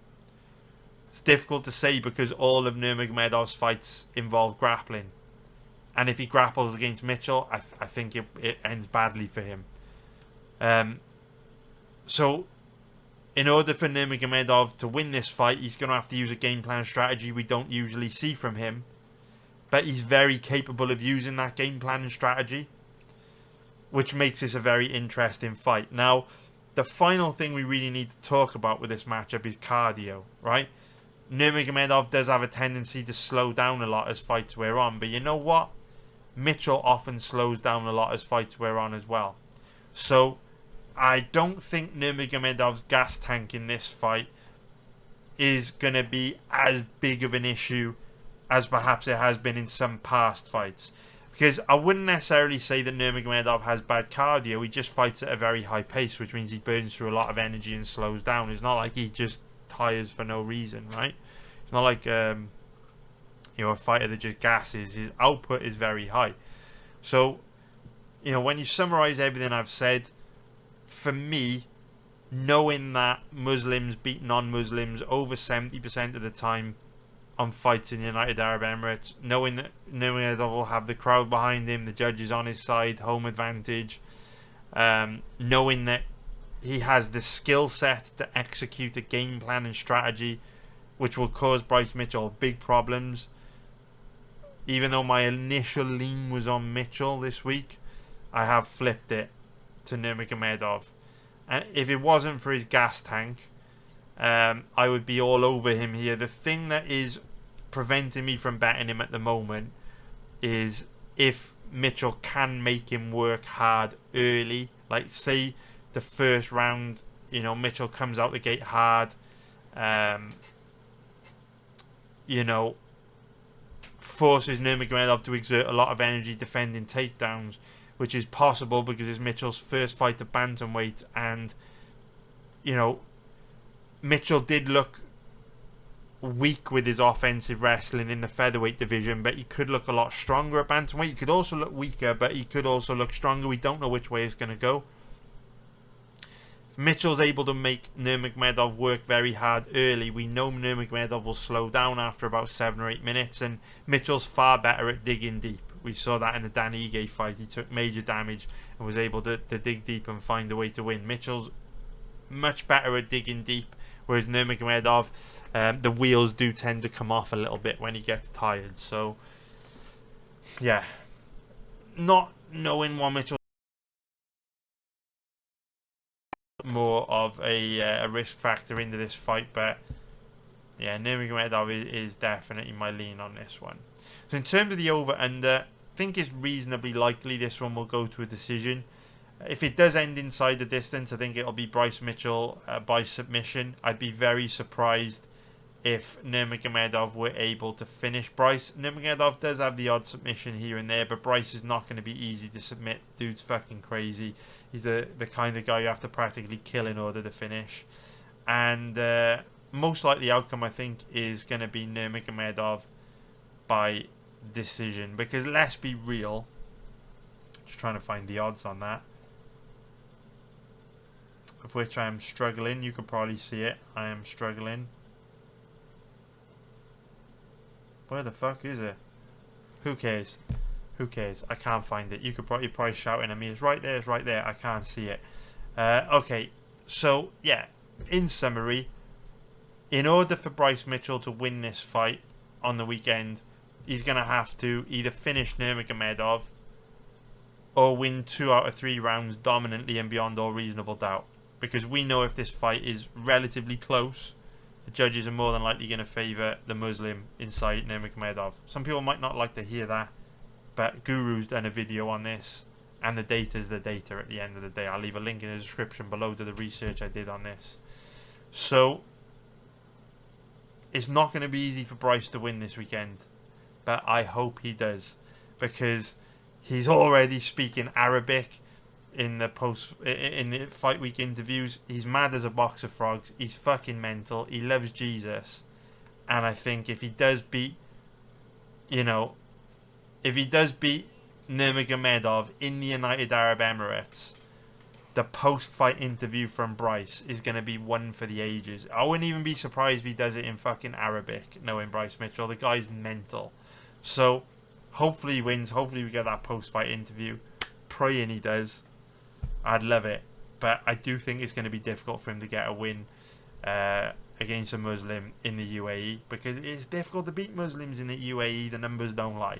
Speaker 2: It's difficult to say because all of Nurmagomedov's fights involve grappling. And if he grapples against Mitchell, I think it ends badly for him. So, in order for Nurmagomedov to win this fight, he's going to have to use a game plan strategy we don't usually see from him. But he's very capable of using that game plan and strategy, which makes this a very interesting fight. Now, the final thing we really need to talk about with this matchup is cardio, right? Nurmagomedov does have a tendency to slow down a lot as fights wear on, but you know what? Mitchell often slows down a lot as fights wear on as well. So I don't think Nurmagomedov's gas tank in this fight is going to be as big of an issue as perhaps it has been in some past fights. Because I wouldn't necessarily say that Nurmagomedov has bad cardio. He just fights at a very high pace, which means he burns through a lot of energy and slows down. It's not like he just tires for no reason, right? It's not like a fighter that just gasses. His output is very high. So, when you summarize everything I've said, for me, knowing that Muslims beat non-Muslims over 70% of the time on fights in the United Arab Emirates, knowing that Nurmagomedov will have the crowd behind him, the judges on his side, home advantage, knowing that he has the skill set to execute a game plan and strategy which will cause Bryce Mitchell big problems. Even though my initial lean was on Mitchell this week, I have flipped it to Nurmagomedov. And if it wasn't for his gas tank, I would be all over him here. The thing that is preventing me from betting him at the moment is if Mitchell can make him work hard early. Like, say the first round, Mitchell comes out the gate hard, forces Nurmagomedov to exert a lot of energy defending takedowns, which is possible because it's Mitchell's first fight at bantamweight, and Mitchell did look weak with his offensive wrestling in the featherweight division, but he could look a lot stronger at bantamweight. He could also look weaker, but he could also look stronger. We don't know which way it's going to go. If Mitchell's able to make Nurmagomedov work very hard early, we know Nurmagomedov will slow down after about 7 or 8 minutes, and Mitchell's far better at digging deep. We saw that in the Dan Ige fight. He took major damage and was able to dig deep and find a way to win. Mitchell's much better at digging deep, whereas Nurmagomedov, the wheels do tend to come off a little bit when he gets tired. So, yeah, not knowing what Mitchell more of a risk factor into this fight, but yeah, Nurmagomedov is definitely my lean on this one. So in terms of the over-under, I think it's reasonably likely this one will go to a decision. If it does end inside the distance, I think it'll be Bryce Mitchell by submission. I'd be very surprised if Nurmagomedov were able to finish Bryce. Nurmagomedov does have the odd submission here and there, but Bryce is not going to be easy to submit. Dude's fucking crazy. He's the kind of guy you have to practically kill in order to finish. And most likely outcome, I think, is going to be Nurmagomedov by decision. Because let's be real, just trying to find the odds on that, of which I am struggling. You can probably see it. I am struggling. Where the fuck is it? Who cares? Who cares? I can't find it. You're probably shouting at me. It's right there. It's right there. I can't see it. Okay. So, yeah. In summary, in order for Bryce Mitchell to win this fight on the weekend, he's going to have to either finish Nurmagomedov or win 2 out of 3 rounds dominantly and beyond all reasonable doubt. Because we know if this fight is relatively close, the judges are more than likely going to favour the Muslim inside Nurmagomedov. Some people might not like to hear that, but Guru's done a video on this, and the data is the data at the end of the day. I'll leave a link in the description below to the research I did on this. So, it's not going to be easy for Bryce to win this weekend, but I hope he does, because he's already speaking Arabic in the fight week interviews. He's mad as a box of frogs. He's fucking mental. He loves Jesus, and I think if he does beat, Nurmagomedov in the United Arab Emirates, the post-fight interview from Bryce is going to be one for the ages. I wouldn't even be surprised if he does it in fucking Arabic, knowing Bryce Mitchell. The guy's mental. So, hopefully he wins. Hopefully we get that post-fight interview. Praying he does. I'd love it. But I do think it's going to be difficult for him to get a win against a Muslim in the UAE, because it's difficult to beat Muslims in the UAE. The numbers don't lie.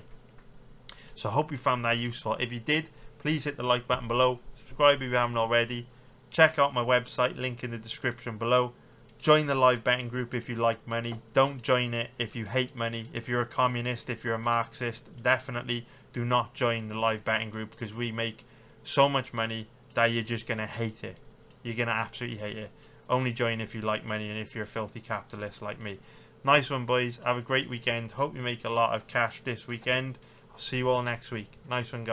Speaker 2: So I hope you found that useful. If you did, please hit the like button below. Subscribe if you haven't already. Check out my website, link in the description below. Join the live betting group if you like money. Don't join it if you hate money. If you're a communist, if you're a Marxist, definitely do not join the live betting group, because we make so much money that you're just going to hate it. You're going to absolutely hate it. Only join if you like money and if you're a filthy capitalist like me. Nice one, boys. Have a great weekend. Hope you make a lot of cash this weekend. I'll See you all next week. Nice one, guys.